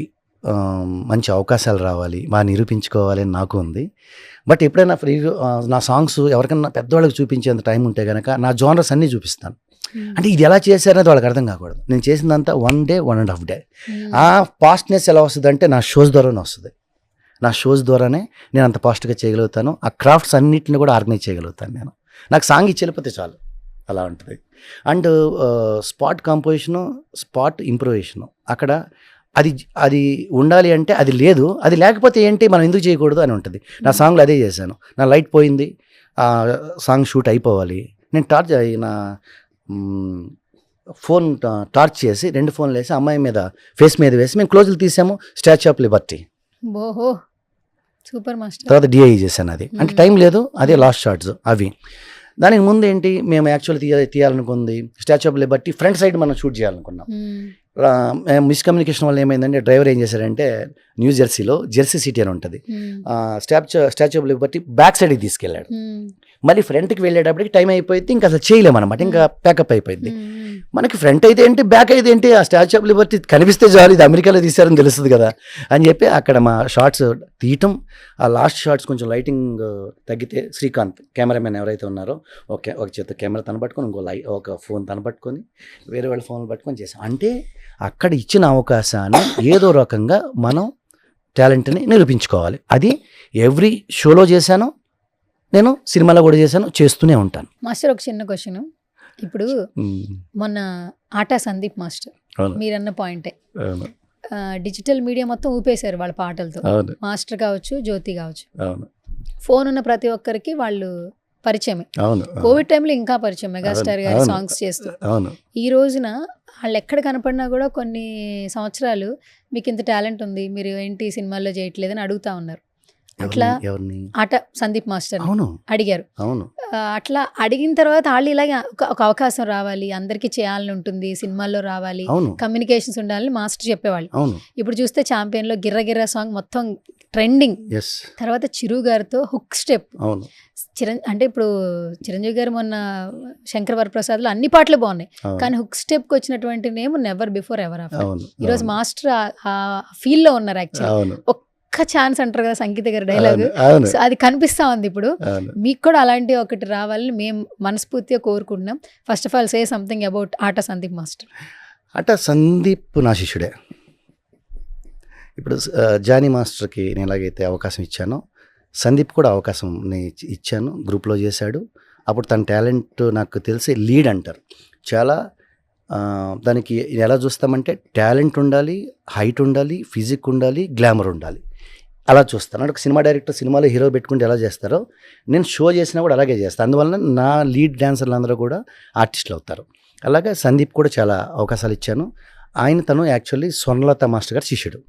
మంచి అవకాశాలు రావాలి, బాగా నిరూపించుకోవాలి అని నాకు ఉంది. బట్ ఎప్పుడైనా నా సాంగ్స్ ఎవరికైనా పెద్దవాళ్ళకి చూపించేంత టైం ఉంటే కనుక నా జోనర్స్ అన్నీ చూపిస్తాను. అంటే ఇది ఎలా చేశారనేది వాళ్ళకి అర్థం కాకూడదు. నేను చేసిందంతా 1 డే 1.5 డే. ఆ పాస్ట్నెస్ ఎలా వస్తుంది అంటే నా షోస్ ద్వారానే వస్తుంది. నా షోస్ ద్వారానే నేను అంత పాస్ట్గా చేయగలుగుతాను. ఆ క్రాఫ్ట్స్ అన్నిటిని కూడా ఆర్గనైజ్ చేయగలుగుతాను నేను. నాకు సాంగ్ ఇచ్చి వెళ్ళిపోతే చాలు, అలా ఉంటుంది. అండ్ స్పాట్ కంపోజిషను, స్పాట్ ఇంప్రూవేషను, అక్కడ అది ఉండాలి అంటే అది లేదు. అది లేకపోతే ఏంటి, మనం ఎందుకు చేయకూడదు అని ఉంటుంది. నా సాంగ్లో అదే చేశాను. నా లైట్ పోయింది, సాంగ్ షూట్ అయిపోవాలి, నేను నా ఫోన్ టార్చ్ చేసి 2 ఫోన్లు వేసి అమ్మాయి మీద ఫేస్ మీద వేసి మేము క్లోజులు తీసాము, స్టాచ్యూ ఆఫ్ లిబర్టీ. ఓహో సూపర్ మాస్టర్. తర్వాత డిఐ చేశాను. అది అంటే టైం లేదు, అదే లాస్ట్ షాట్స్ అవి. దానికి ముందు ఏంటి, మేము యాక్చువల్లీ తీయాలనుకుంది Statue of Liberty front side మనం షూట్ చేయాలనుకున్నాం. మిస్కమ్యూనికేషన్ వల్ల ఏమైందంటే, డ్రైవర్ ఏం చేశారంటే న్యూ జెర్సీలో జెర్సీ సిటీ అని ఉంటుంది, స్టాచ్యూ ఆఫ్ లిబర్టీ బ్యాక్ సైడ్కి తీసుకెళ్ళాడు. మళ్ళీ ఫ్రంట్కి వెళ్ళేటప్పటికి టైం అయిపోయింది, ఇంకా అసలు చేయలేమన్నమాట, ఇంకా ప్యాకప్ అయిపోయింది. మనకి ఫ్రంట్ అయితే ఏంటి, బ్యాక్ అయితే ఏంటి, ఆ స్టాచ్యూ ఆఫ్ లిబర్టీ కనిపిస్తే చాలు, ఇది అమెరికాలో తీశారని తెలుస్తుంది కదా అని చెప్పి అక్కడ మా షార్ట్స్ తీయటం. ఆ లాస్ట్ షార్ట్స్ కొంచెం లైటింగ్ తగ్గితే శ్రీకాంత్ కెమెరామెన్ ఎవరైతే ఉన్నారో ఒక చేత కెమెరా తన పట్టుకొని, ఒక ఫోన్ తన పట్టుకొని, వేరే వాళ్ళ ఫోన్లు పట్టుకొని చేసాం. అంటే అక్కడ ఇచ్చిన అవకాశాన్ని ఏదో రకంగా మనం టాలెంట్ని నిరూపించుకోవాలి. అది ఎవ్రీ షోలో చేశాను, నేను సినిమాలో కూడా చేశాను, చేస్తూనే ఉంటాను. మాస్టర్ ఒక చిన్న క్వశ్చన్, ఇప్పుడు మొన్న ఆటా సందీప్ మాస్టర్ మీరన్న పాయింటే, డిజిటల్ మీడియా మొత్తం ఊపేశారు వాళ్ళ పాటలతో. మాస్టర్ కావచ్చు, జ్యోతి కావచ్చు, ఫోన్ ఉన్న ప్రతి ఒక్కరికి వాళ్ళు పరిచయమే. కోవిడ్ టైంలో ఇంకా పరిచయం, మెగాస్టార్ గారి సాంగ్స్ చేస్తూ. ఈ రోజున వాళ్ళు ఎక్కడ కనపడినా కూడా కొన్ని సంవత్సరాలు మీకు ఇంత టాలెంట్ ఉంది, మీరు ఏంటి సినిమాల్లో చేయట్లేదని అడుగుతా ఉన్నారు. అట్లా ఆట సందీప్ మాస్టర్ అడిగారు. అట్లా అడిగిన తర్వాత వాళ్ళు ఇలాగే ఒక అవకాశం రావాలి, అందరికీ చేయాలని ఉంటుంది, సినిమాల్లో రావాలి, కమ్యూనికేషన్స్ ఉండాలని మాస్టర్ చెప్పేవాళ్ళు. ఇప్పుడు చూస్తే ఛాంపియన్ లో గిర్ర సాంగ్ మొత్తం ట్రెండింగ్. తర్వాత చిరు గారితో హుక్ స్టెప్, అంటే ఇప్పుడు చిరంజీవి గారు మొన్న శంకర్ వరప్రసాద్ లో అన్ని పాటలు బాగున్నాయి, కానీ హుక్ స్టెప్ కి వచ్చినటువంటి name never before ever after. ఈరోజు మాస్టర్ ఆ ఫీల్ లో ఉన్నారు. యాక్చువల్లీ ఒక్క ఛాన్స్ అంటారు కదా సంగీత గారి డైలాగ్, సో అది కనిపిస్తా ఉంది. ఇప్పుడు మీకు కూడా అలాంటి ఒకటి రావాలని మేము మనస్ఫూర్తిగా కోరుకుంటున్నాం. First of all say something about Aata Sandeep master. Aata Sandeep నా శిష్యుడే. ఇప్పుడు జానీ మాస్టర్కి నేను ఎలాగైతే అవకాశం ఇచ్చానో, సందీప్ కూడా అవకాశం నేను ఇచ్చాను, గ్రూప్లో చేశాడు. అప్పుడు తన టాలెంట్ నాకు తెలిసి లీడ్ అంటారు. చాలా దానికి ఎలా చూస్తామంటే టాలెంట్ ఉండాలి, హైట్ ఉండాలి, ఫిజిక్ ఉండాలి, గ్లామర్ ఉండాలి. అలా చూస్తాను. అంటే ఒక సినిమా డైరెక్టర్ సినిమాలో హీరో పెట్టుకుంటే ఎలా చేస్తారో నేను షో చేసినా కూడా అలాగే చేస్తాను. అందువలన నా లీడ్ డాన్సర్లు అందరూ కూడా ఆర్టిస్టులు అవుతారు. అలాగే సందీప్ కూడా చాలా అవకాశాలు ఇచ్చాను. తను యాక్చువల్లీ స్వర్ణలత మాస్టర్ గారు శిష్యుడు.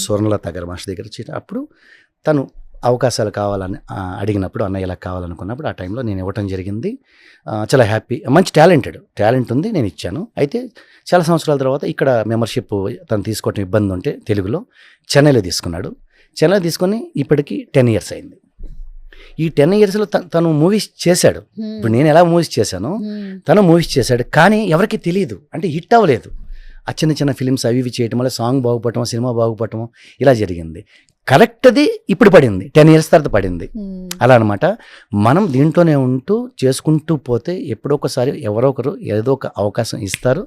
స్వర్ణలత గారు మాస్టర్ దగ్గర వచ్చి అప్పుడు తను అవకాశాలు కావాలని అడిగినప్పుడు అన్నయ్య ఇలా కావాలనుకున్నప్పుడు ఆ టైంలో నేను ఇవ్వటం జరిగింది. చాలా హ్యాపీ. మంచి టాలెంట్ ఉంది, నేను ఇచ్చాను. అయితే చాలా సంవత్సరాల తర్వాత ఇక్కడ మెంబర్షిప్ తను తీసుకోవటం ఇబ్బంది ఉంటే తెలుగులో చెన్నైలో తీసుకున్నాడు. చెన్నైలో తీసుకొని ఇప్పటికి 10 years అయింది. ఈ 10 yearsలో తను మూవీస్ చేశాడు. ఇప్పుడు నేను ఎలా మూవీస్ చేశానో తను మూవీస్ చేశాడు. కానీ ఎవరికి తెలియదు, అంటే హిట్ అవ్వలేదు. ఆ చిన్న చిన్న ఫిలిమ్స్ అవి ఇవి చేయటం వల్ల సాంగ్ బాగుపడటం, సినిమా బాగుపడటం ఇలా జరిగింది. కరెక్ట్ది ఇప్పుడు పడింది, 10 years తర్వాత పడింది. అలా అనమాట. మనం దీంట్లోనే ఉంటూ చేసుకుంటూ పోతే ఎప్పుడో ఒకసారి ఎవరో ఒకరు ఏదో ఒక అవకాశం ఇస్తారు.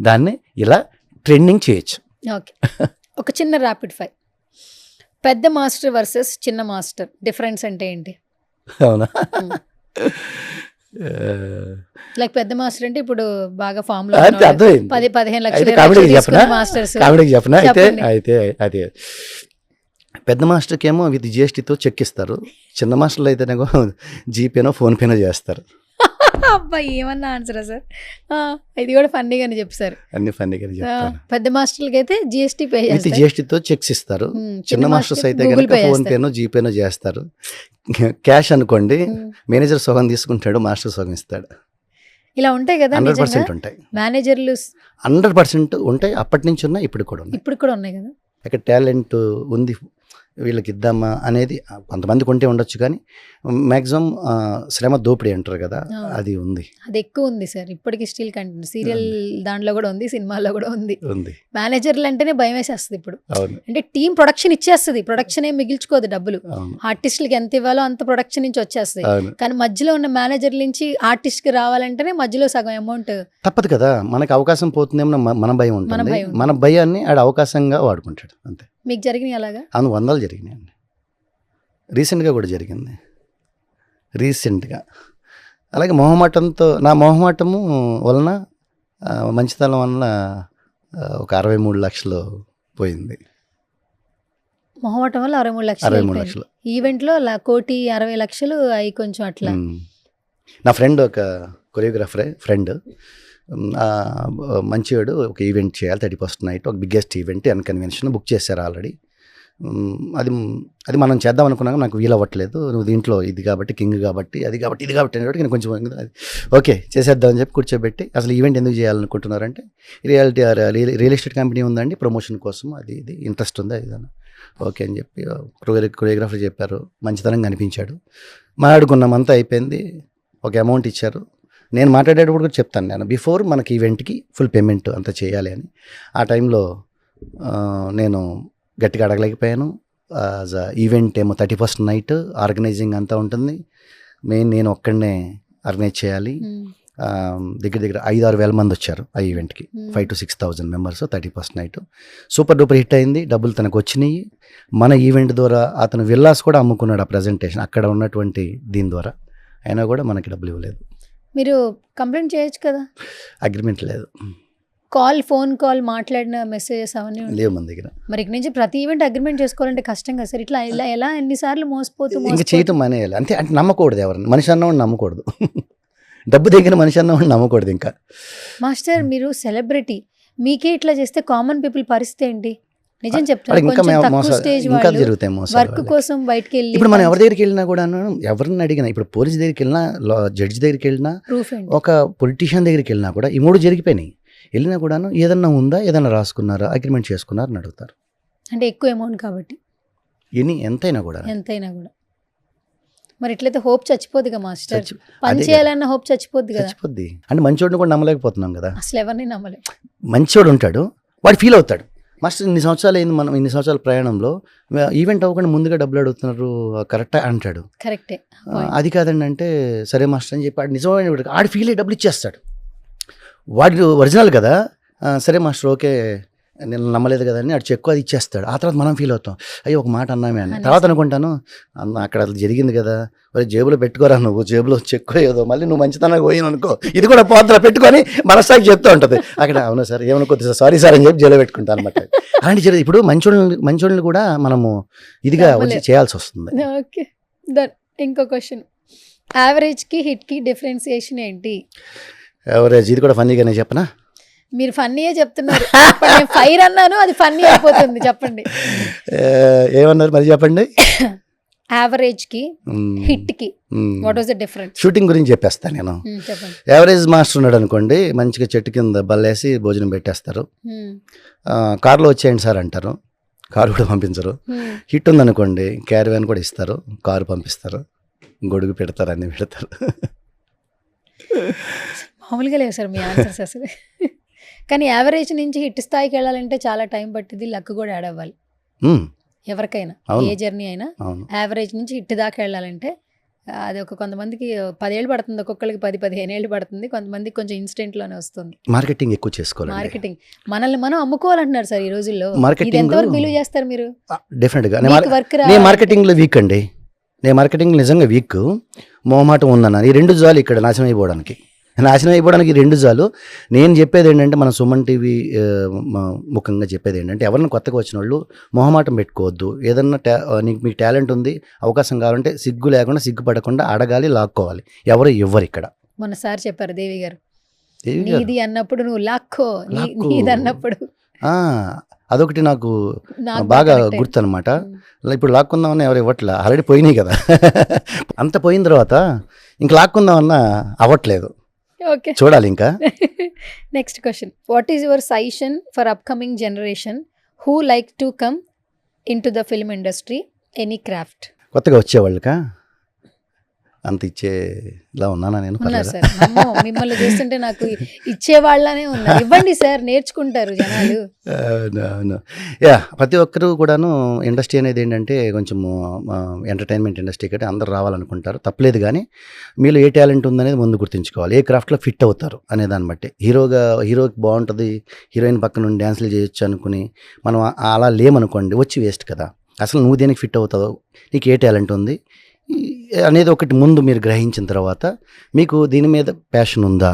దాన్ని ఇలా ట్రెండింగ్ చేయొచ్చు. ఓకే, ఒక చిన్న ర్యాపిడ్ ఫైర్. పెద్ద మాస్టర్ వర్సెస్ చిన్న మాస్టర్ డిఫరెన్స్ అంటే ఏంటి? అవునా? లైక్ పెద్ద మాస్టర్ అంటే ఇప్పుడు బాగా ఫామ్ లో అంటే అర్థమైంది. 10-15 అయితే కామెడీకి చెప్పనా? మాస్టర్స్ కామెడీకి చెప్పనా? చెప్పండి. అయితే పెద్ద మాస్టర్కి ఏమో విత్ జిఎస్టీతో చెక్ ఇస్తారు. చిన్న మాస్టర్లు అయితేనేమో జీపేనో ఫోన్పేనో చేస్తారు. అబ్బా, ఏమన్నా ఆన్సరా సార్? ఇది కూడా ఫన్నీగానే చెప్పారు. అన్ని ఫన్నీగా చెప్తాను. పెద్ద మాస్టర్లకి అయితే జిఎస్టీ పే విత్ జిఎస్టీతో చెక్స్ ఇస్తారు. చిన్న మాస్టర్స్ అయితే కనుక ఫోన్పేనో జీపేనో చేస్తారు. క్యాష్ అనుకోండి, మేనేజర్ సగం తీసుకుంటాడు, మాస్టర్ సగం ఇస్తాడు. ఇలా ఉంటాయి కదా, 100% ఉంటాయి. మేనేజర్లు 100% ఉంటాయి. అప్పటి నుంచి ఉన్నాయి, ఇప్పుడు కూడా ఉన్నాయి. ఇప్పుడు కూడా ఉన్నాయి కదా. ఇక్కడ టాలెంట్ ఉంది, వీళ్ళకి ఇద్దామా అనేది కొంతమందికి ఉంటే ఉండొచ్చు. కానీ మ్యాక్సిమం శ్రమ దోపిడీ అంటారు కదా, అది ఉంది. అది ఎక్కువ ఉంది సార్ ఇప్పటికి. స్టిల్ కంటిన్యూ సీరియల్ దాంట్లో కూడా ఉంది, సినిమాల్లో కూడా ఉంది. మేనేజర్లు అంటేనే భయం వేసేస్తుంది ఇప్పుడు. అంటే టీం ప్రొడక్షన్ ఇచ్చేస్తుంది, ప్రొడక్షన్ ఏం మిగిల్చుకోదు డబ్బులు. ఆర్టిస్టులకి ఎంత ఇవ్వాలో అంత ప్రొడక్షన్ నుంచి వచ్చేస్తుంది. కానీ మధ్యలో ఉన్న మేనేజర్ నుంచి ఆర్టిస్ట్ కి రావాలంటేనే మధ్యలో సగం అమౌంట్ తప్పదు కదా. మనకి అవకాశం పోతుందేమో మన భయం ఉంటుంది. మన భయాన్ని ఆడ అవకాశంగా వాడుకుంటాడు అంతే. మీకు జరిగినాయి అలాగా? అవును, 100 జరిగినాయండి. రీసెంట్గా కూడా జరిగింది. రీసెంట్గా అలాగే నా మొహమాటము వలన మంచితనం వలన ఒక 63 లక్షలు పోయింది. మొహమాటం వల్ల 63 లక్షలు. ఈవెంట్లో 1,60,00,000 అవి కొంచెం అట్లా. నా ఫ్రెండ్ ఒక కొరియోగ్రాఫరే ఫ్రెండ్, మంచివాడు. ఒక ఈవెంట్ చేయాలి 31st నైట్, ఒక biggest event and convention book చేశారు ఆల్రెడీ. అది మనం చేద్దాం అనుకున్నాక నాకు వీలవ్వట్లేదు. నువ్వు దీంట్లో ఇది కాబట్టి, కింగ్ కాబట్టి, అది కాబట్టి, ఇది కాబట్టి అనేటికి నేను కొంచెం ఓకే చేసేద్దామని చెప్పి కూర్చోబెట్టి, అసలు ఈవెంట్ ఎందుకు చేయాలనుకుంటున్నారంటే రియల్ ఎస్టేట్ కంపెనీ ఉందండి, ప్రమోషన్ కోసం అది ఇది ఇంట్రెస్ట్ ఉంది అది ఓకే అని చెప్పి కొరియోగ్రాఫర్ చెప్పారు. మంచితనంగా అనిపించాడు. మాట్లాడుకున్నామంతా అయిపోయింది. ఒక అమౌంట్ ఇచ్చారు. నేను మాట్లాడేటప్పుడు కూడా చెప్తాను, నేను బిఫోర్ మనకి ఈవెంట్కి ఫుల్ పేమెంట్ అంతా చేయాలి అని. ఆ టైంలో నేను గట్టిగా అడగలేకపోయాను. ఈవెంట్ ఏమో 31st నైట్ ఆర్గనైజింగ్ అంతా ఉంటుంది. నేను ఒక్కడనే ఆర్గనైజ్ చేయాలి. దగ్గర 5-6 వేల మంది వచ్చారు ఆ ఈవెంట్కి. 5,000 to 6,000 members 31st night. Super duper hit అయింది. డబ్బులు తనకు వచ్చినాయి. మన ఈవెంట్ ద్వారా అతను విల్లాస్ కూడా అమ్ముకున్నాడు ఆ ప్రజెంటేషన్ అక్కడ ఉన్నటువంటి దీని ద్వారా. అయినా కూడా మనకి డబ్బులు ఇవ్వలేదు. మీరు కంప్లైంట్ చేయొచ్చు కదా. అగ్రిమెంట్ లేదు. ఫోన్ కాల్ మాట్లాడిన మెసేజెస్ అవన్నీ లేవు మన దగ్గర. మరి ఇక్కడ నుంచి ప్రతి ఈవెంట్ అగ్రిమెంట్ చేసుకోవాలంటే కష్టం కదా సార్. ఇట్లా ఎలా ఎన్నిసార్లు మోసపోతూ ఇంకా చేయటం మానేయాలి అంటే నమ్మకూడదు. ఎవరిని మనిషి అన్నవాడిని నమ్మకూడదు. డబ్బు దగ్గర మనిషి అన్నవాడిని నమ్మకూడదు. ఇంకా మాస్టర్ మీరు సెలబ్రిటీ, మీకే ఇట్లా చేస్తే కామన్ పీపుల్ పరిస్థితి ఏంటి? నిజం చెప్తాను, ఇంకా జరుగుతాయి మోసాలు. వర్క్ కోసం బయటకి వెళ్ళి ఇప్పుడు మనం ఎవరి దగ్గరికి వెళ్ళినా కూడా, ఎవరిని అడిగినా, ఇప్పుడు పోలీస్ దగ్గరికి వెళ్ళినా, జడ్జి దగ్గరికి వెళ్ళినా, ఒక పొలిటీషియన్ దగ్గరికి వెళ్ళినా కూడా ఈ 3 జరిగిపోయినాయి. వెళ్ళినా కూడాను ఏదన్నా ఉందా, ఏదన్నా రాసుకున్నారా, అగ్రిమెంట్ చేసుకున్నారని అడుగుతారు. అంటే ఎక్కువ అమౌంట్ కాబట్టి ఎంతైనా కూడా. మరి ఇట్లయితే హోప్ చచ్చిపోద్దిగా మాస్టర్. పని చేయాలన్న హోప్ చచ్చిపోద్ది కదా. చచ్చిపోద్ది అంటే మంచోడిని కూడా నమ్మలేకపోతున్నాం కదా. అసలు ఎవరిని నమ్మలేదు. మంచోడు ఉంటాడు, వాడు ఫీల్ అవుతాడు. మాస్టర్ ఇన్ని సంవత్సరాలు అయింది, మనం ఇన్ని సంవత్సరాల ప్రయాణంలో ఈవెంట్ అవ్వకుండా ముందుగా డబ్బులు అడుగుతున్నారు, కరెక్టా అంటాడు. కరెక్టే. అది కాదండి అంటే సరే మాస్టర్ అని చెప్పి ఆడు నిజమైన ఆడు ఫీల్ అయ్యి డబ్బులు ఇచ్చేస్తాడు. వాడు ఒరిజినల్ కదా. సరే మాస్టర్ ఓకే నేను నమ్మలేదు కదా అని అటు చెక్కు అది ఇచ్చేస్తాడు. ఆ తర్వాత మనం ఫీల్ అవుతాం, అయ్యో ఒక మాట అన్నామే అని. తర్వాత అనుకుంటాను, అన్న అక్కడ అది జరిగింది కదా, మరి జేబులో పెట్టుకోరా నువ్వు, జేబులో చెక్కు ఏదో మళ్ళీ నువ్వు మంచితనంగా పోయిన అనుకో, ఇది కూడా పోతలో పెట్టుకొని మనసాకి చెప్తూ ఉంటుంది. అక్కడ అవును సార్ ఏమనుకోద్దు సారీ సార్ అని చెప్పి జైలు పెట్టుకుంటాను అనమాట. అలాంటి జరిగింది. ఇప్పుడు మంచోళ్ళని కూడా మనము ఇదిగా వచ్చి చేయాల్సి వస్తుంది. ఓకే, దట్ ఇంకో క్వశ్చన్, యావరేజ్కి హిట్కి డిఫరెన్సియేషన్ ఏంటి? ఎవరేజ్ ఇది కూడా ఫన్నీగానే చెప్పనా? మీరు ఫన్నీయే చెప్తున్నారు, నేను ఫైర్ అన్నాను, అది ఫన్నీ అయిపోతుంది. చెప్పండి. ఏమన్నారు మరి చెప్పండి. యావరేజ్కి హిట్కి what was the difference? Shooting గురించి చెప్పేస్తాను నేను. చెప్పండి. యావరేజ్ మాస్టర్ ఉన్నాడు అనుకోండి, మంచిగా చెట్టు కింద బల్లేసి భోజనం పెట్టేస్తారు, కారులో వచ్చేయండి సార్ అంటారు, కారు కూడా పంపించరు. హిట్ ఉందనుకోండి క్యారివాన్ కూడా ఇస్తారు, కారు పంపిస్తారు, గొడుగు పెడతారు, అన్నీ పెడతారు. మామూలుగా లేవు సార్ మీ ఆన్సర్స్ అసలు. కానీ యావరేజ్ నుంచి హిట్ స్థాయికి వెళ్ళాలంటే చాలా టైం పట్టింది, లక్ కూడా యాడ్ అవ్వాలి ఎవరికైనా, ఏ జర్నీ అయినా. యావరేజ్ నుంచి హిట్ దాకా వెళ్ళాలంటే అది కొంతమందికి 10 ఏళ్ళు పడుతుంది, ఒక్కొక్కరికి 10-15 ఏళ్ళు పడుతుంది, కొంతమందికి కొంచెం ఇన్స్టెంట్ లోనే వస్తుంది. మార్కెటింగ్ ఎక్కువ చేసుకోవాలి. మార్కెటింగ్ మనల్ని మనం అమ్ముకోవాలంటున్నారు సార్ ఈ రోజుల్లో. మార్కెటింగ్ ఎంతవరకు బిలీవ్ చేస్తారు మీరు? డెఫినెట్ గా వర్క్ నేను మార్కెటింగ్ లో వీక్ అండి, నేను మార్కెటింగ్ నిజంగా వీక్, మొహమాటం ఉందన్న. ఈ 2 జాలు ఇక్కడ నాశనం అయిపోవడానికి ఈ 2 జాలు. నేను చెప్పేది ఏంటంటే, మన సుమన్ టీవీ ముఖంగా చెప్పేది ఏంటంటే, ఎవరైనా కొత్తగా వచ్చిన వాళ్ళు మొహమాటం పెట్టుకోవద్దు. ఏదన్నా మీకు టాలెంట్ ఉంది, అవకాశం కావాలంటే సిగ్గు లేకుండా, సిగ్గుపడకుండా అడగాలి, లాక్కోవాలి. ఎవరు ఇవ్వరు ఇక్కడ. మొన్న సార్ చెప్పారు దేవి గారు, నీది అన్నప్పుడు నువ్వు లాక్కో, నీది అన్నప్పుడు. అదొకటి నాకు బాగా గుర్తు అనమాట. ఇప్పుడు లాక్కుందామన్నా ఎవరు ఇవ్వట్లే, ఆల్రెడీ పోయినాయి కదా. అంత పోయిన తర్వాత ఇంక లాక్కుందామన్నా అవ్వట్లేదు. ఓకే, చూడాలి ఇంకా. Next question, what is your suggestion for upcoming generation who like to come in to the film industry, any craft? కొత్తగా వచ్చేవాళ్ళకా అంత ఇచ్చేలా ఉన్నానా నేను? సార్ మిమ్మల్ని చూస్తుంటే నాకు ఇచ్చేవాళ్ళనే ఉన్నా. ఇవ్వండి సార్, నేర్చుకుంటారు జనాలు. యా, ప్రతి ఒక్కరు కూడాను ఇండస్ట్రీ అనేది ఏంటంటే కొంచెం ఎంటర్టైన్మెంట్ ఇండస్ట్రీ కంటే అందరు రావాలనుకుంటారు, తప్పలేదు. కానీ మీలో ఏ టాలెంట్ ఉందనేది ముందు గుర్తుంచుకోవాలి, ఏ క్రాఫ్ట్లో ఫిట్ అవుతారు అనే దాన్ని బట్టి. హీరోకి బాగుంటుంది, హీరోయిన్ పక్కన నుండి డ్యాన్స్లు చేయొచ్చు అనుకుని మనం అలా లేమనుకోండి, వచ్చి వేస్ట్ కదా. అసలు నువ్వు దేనికి ఫిట్ అవుతావు, నీకు ఏ టాలెంట్ ఉంది అనేది ఒకటి ముందు మీరు గ్రహించిన తర్వాత, మీకు దీని మీద ప్యాషన్ ఉందా,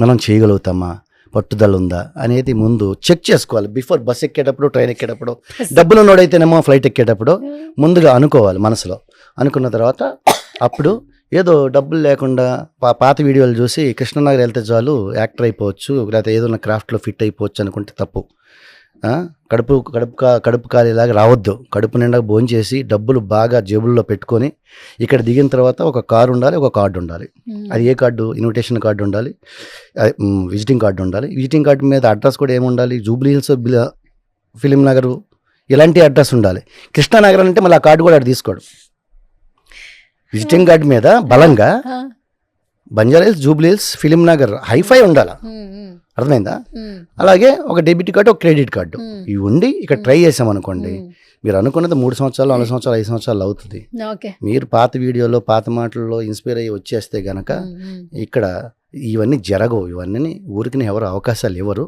మనం చేయగలుగుతామా, పట్టుదల ఉందా అనేది ముందు చెక్ చేసుకోవాలి. బిఫోర్ బస్ ఎక్కేటప్పుడు, ట్రైన్ ఎక్కేటప్పుడు, డబ్బులు ఉన్నోడైతేనేమో ఫ్లైట్ ఎక్కేటప్పుడు ముందుగా అనుకోవాలి మనసులో. అనుకున్న తర్వాత అప్పుడు ఏదో డబ్బులు లేకుండా పాత వీడియోలు చూసి కృష్ణనగర్ వెళ్తే చాలు యాక్టర్ అయిపోవచ్చు, లేకపోతే ఏదైనా క్రాఫ్ట్లో ఫిట్ అయిపోవచ్చు అనుకుంటే తప్పు. కడుపు ఖాళీలాగా రావద్దు. కడుపు నిండా భోంచేసి డబ్బులు బాగా జేబుల్లో పెట్టుకొని ఇక్కడ దిగిన తర్వాత ఒక కారు ఉండాలి, ఒక కార్డు ఉండాలి. అది ఏ కార్డు? ఇన్విటేషన్ కార్డు ఉండాలి, విజిటింగ్ కార్డు ఉండాలి. విజిటింగ్ కార్డు మీద అడ్రస్ కూడా ఏముండాలి? జూబ్లీ హిల్స్, ఫిలిం నగర్, ఇలాంటి అడ్రస్ ఉండాలి. కృష్ణానగర్ అంటే మళ్ళీ ఆ కార్డు కూడా అటు తీసుకోడు. విజిటింగ్ కార్డు మీద బలంగా Banjara Hills, Jubilee Hills, Film Nagar hifi ఉండాలి. అర్థమైందా? అలాగే ఒక డెబిట్ కార్డు, ఒక క్రెడిట్ కార్డు, ఇవి ఉండి ఇక్కడ ట్రై చేసామనుకోండి, మీరు అనుకున్నది 3 సంవత్సరాలు, 4 సంవత్సరాలు, 5 సంవత్సరాలు అవుతుంది. మీరు పాత వీడియోలో, పాత మాటల్లో ఇన్స్పైర్ అయ్యి వచ్చేస్తే గనక ఇక్కడ ఇవన్నీ జరగవు. ఇవన్నీ ఊరికి ఎవరు అవకాశాలు ఇవ్వరు.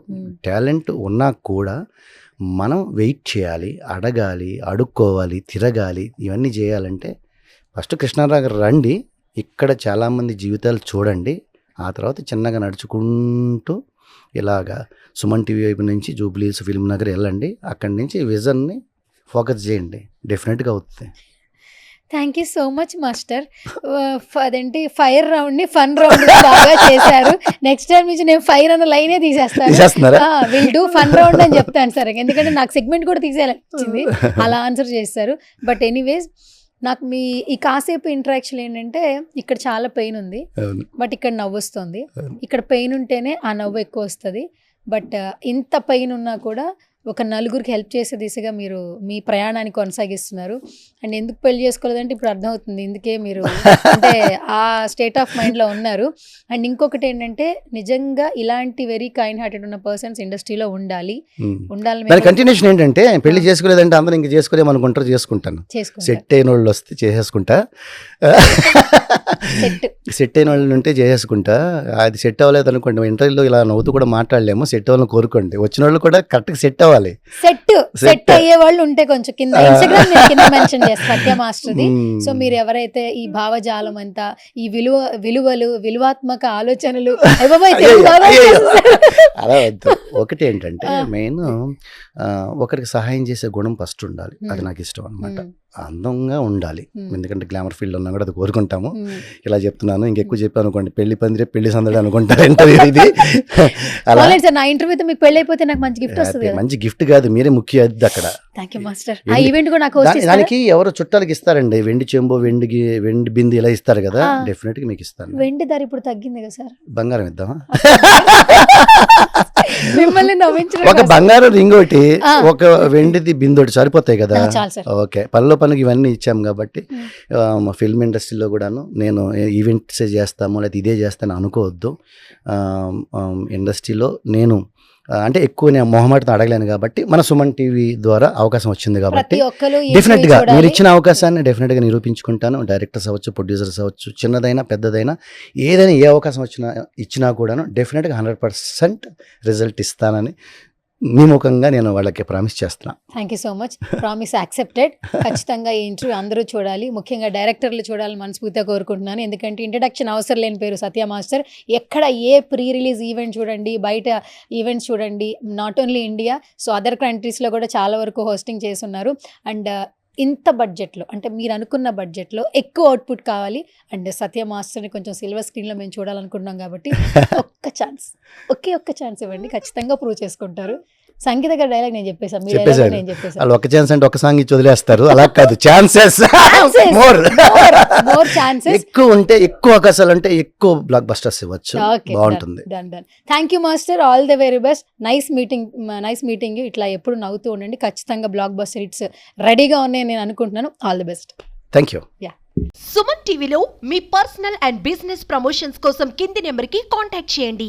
టాలెంట్ ఉన్నా కూడా మనం వెయిట్ చేయాలి, అడగాలి, అడుక్కోవాలి, తిరగాలి. ఇవన్నీ చేయాలంటే ఫస్ట్ కృష్ణానగర్ రండి, ఇక్కడ చాలామంది జీవితాలు చూడండి. ఆ తర్వాత చిన్నగా నడుచుకుంటూ ఇలాగా సుమన్ టీవీ వైపు నుంచి జూబ్లీ హిల్స్, ఫిల్మ్ నగర్ వెళ్ళండి. అక్కడి నుంచి విజన్ని ఫోకస్ చేయండి, డెఫినెట్గా అవుతుంది. Thank you so much master. అదేంటి ఫైర్ రౌండ్ని ఫన్ రౌండ్ బాగా చేశారు. నెక్స్ట్ టైం నుంచి నేను ఫైర్ అన్న లైనే తీసేస్తాను. విల్ డూ ఫన్ రౌండ్ అని చెప్తాను సార్, ఎందుకంటే నాకు సెగ్మెంట్ కూడా తీసేయాలనిపించింది, అలా ఆన్సర్ చేస్తారు. బట్ ఎనీవేస్, నాకు మీ ఈ కాసేపు ఇంటరాక్షన్ ఏంటంటే, ఇక్కడ చాలా పెయిన్ ఉంది, బట్ ఇక్కడ నవ్వు వస్తుంది. ఇక్కడ పెయిన్ ఉంటేనే ఆ నవ్వు ఎక్కువ వస్తుంది. బట్ ఇంత పెయిన్ ఉన్నా కూడా ఒక నలుగురికి హెల్ప్ చేసే దిశగా మీరు మీ ప్రయాణాన్ని కొనసాగిస్తున్నారు. అండ్ ఎందుకు పెళ్లి చేసుకోలేదంటే ఇప్పుడు అర్థమవుతుంది, ఎందుకే మీరు అంటే ఆ స్టేట్ ఆఫ్ మైండ్లో ఉన్నారు. అండ్ ఇంకొకటి ఏంటంటే, నిజంగా ఇలాంటి వెరీ కైండ్ హార్టెడ్ ఉన్న పర్సన్స్ ఇండస్ట్రీలో ఉండాలి. కంటిన్యూషన్ ఏంటంటే, పెళ్లి చేసుకోలేదంటే అందరూ ఇంక చేసుకోలేమనుకుంటారు, చేసుకుంటాను. సెట్ అయిన వాళ్ళు వస్తే చేసేసుకుంటా. సెట్ సెట్ అయిన వాళ్ళు ఉంటే చేసేసుకుంటా. అది సెట్ అవ్వలేదు అనుకోండి, ఇంటర్వ్యూలో ఇలా నవ్వుతూ కూడా మాట్లాడలేము. సెట్ అవ్వాలని కోరుకోండి. వచ్చిన వాళ్ళు కూడా కరెక్ట్గా సెట్ అవ్వాలి. సెట్ అయ్యే వాళ్ళు ఉంటే కొంచెం కింద ఇన్స్టాగ్రామ్ కింద మెన్షన్ చేస్తారు సత్య మాస్టర్ది. సో మీరు ఎవరైతే ఈ భావజాలం అంతా, ఈ విలువలు, విలువాత్మక ఆలోచనలు అలా వద్దు. ఒకటి ఏంటంటే మెయిన్ ఒకరికి సహాయం చేసే గుణం ఫస్ట్ ఉండాలి. అది నాకు ఇష్టం అనమాట. అందంగా ఉండాలి. ఎందుకంటే గ్లామర్ ఫీల్డ్ ఉన్నా కూడా అది కోరుకుంటాము. ఇలా చెప్తున్నాను, ఇంకెక్కువ చెప్పాను అనుకోండి పెళ్లి పందిరే పెళ్లి సందడి అనుకుంటారు ఇంటర్వ్యూ ఇది. అలా నా ఇంటర్వ్యూతో మీకు పెళ్లి అయిపోతే నాకు మంచి గిఫ్ట్ వస్తుంది. మంచి గిఫ్ట్ కాదు, మీరే ముఖ్య అతిథి అక్కడ. Thank you master. ఆ ఈవెంట్ కూడా నాకు దానికి ఎవరో చుట్టాలకి ఇస్తారండి, వెండి చెంబు, వెండి బింది ఇలా ఇస్తారు కదా, డెఫినెట్ గా మీకు ఇస్తాను. వెండి ధర ఇప్పుడు తగ్గింది కదా సార్, బంగారం ఇద్దామా? మిమ్మల్ని నవ్వించడం. ఒక బంగారం రింగ్ ఒకటి, ఒక వెండిది బిందు ఒకటి సరిపోతాయి కదా. ఓకే, పనిలో పనికి ఇవన్నీ ఇచ్చాం కాబట్టి మా ఫిల్మ్ ఇండస్ట్రీలో కూడాను నేను ఈవెంట్స్ చేస్తాము లేదా ఇదే చేస్తాను అనుకోవద్దు. ఇండస్ట్రీలో నేను అంటే ఎక్కువ నేను మొహమాటతో అడగలేను కాబట్టి మన సుమన్ టీవీ ద్వారా అవకాశం వచ్చింది కాబట్టి డెఫినెట్గా మీరు ఇచ్చిన అవకాశాన్ని డెఫినెట్గా నిరూపించుకుంటాను. డైరెక్టర్స్ అవ్వచ్చు, ప్రొడ్యూసర్స్ అవ్వచ్చు, చిన్నదైనా పెద్దదైనా ఏదైనా ఏ అవకాశం ఇచ్చినా కూడాను డెఫినెట్గా 100% రిజల్ట్ ఇస్తానని మీ ముఖంగా నేను వాళ్ళకి ప్రామిస్ చేస్తున్నా. Thank you so much. Promise accepted. ఖచ్చితంగా ఈ ఇంటర్వ్యూ అందరూ చూడాలి, ముఖ్యంగా డైరెక్టర్లు చూడాలని మనస్ఫూర్తిగా కోరుకుంటున్నాను. ఎందుకంటే ఇంట్రడక్షన్ అవసరం లేని పేరు సత్య మాస్టర్. ఎక్కడ ఏ ప్రీ రిలీజ్ ఈవెంట్ చూడండి, బయట ఈవెంట్స్ చూడండి, not only India, so other కంట్రీస్లో కూడా చాలా వరకు హోస్టింగ్ చేస్తున్నారు. అండ్ ఇంత బడ్జెట్లో, అంటే మీరు అనుకున్న బడ్జెట్లో ఎక్కువ అవుట్పుట్ కావాలి అండ్ సత్య మాస్టర్ని కొంచెం సిల్వర్ స్క్రీన్లో మేము చూడాలనుకుంటున్నాం కాబట్టి ఒక్క ఛాన్స్ ఇవ్వండి, ఖచ్చితంగా ప్రూవ్ చేసుకుంటారు. సంగీత గారి డైలాగ్ నేను చెప్పేసాను, మీ డైలాగ్ నేను చెప్పేసాను. వాళ్ళు ఒక ఛాన్స్ అంటే ఒక సాంగ్ ఇచ్చి వదిలేస్తారు, అలా కాదు. ఛాన్సెస్ మోర్ ఛాన్సెస్ ఎక్కువ ఉంటే, ఎక్కువ అవకాశాలు అంటే ఎక్కువ బ్లాక్ బస్టర్స్ ఇవ్వచ్చు. బాగుంటుంది. Done. Thank you master, all the very best. Nice meeting. ఇట్లా ఎప్పుడు నవ్వుతూ ఉండండి. ఖచ్చితంగా బ్లాక్ బస్టర్ హిట్స్ రెడీగా ఉన్నాయి నేను అనుకుంటున్నాను. All the best. Thank you. Suman టీవీలో మీ పర్సనల్ అండ్ బిజినెస్ ప్రమోషన్స్ కోసం కింది నెంబర్కి కాంటాక్ట్ చేయండి.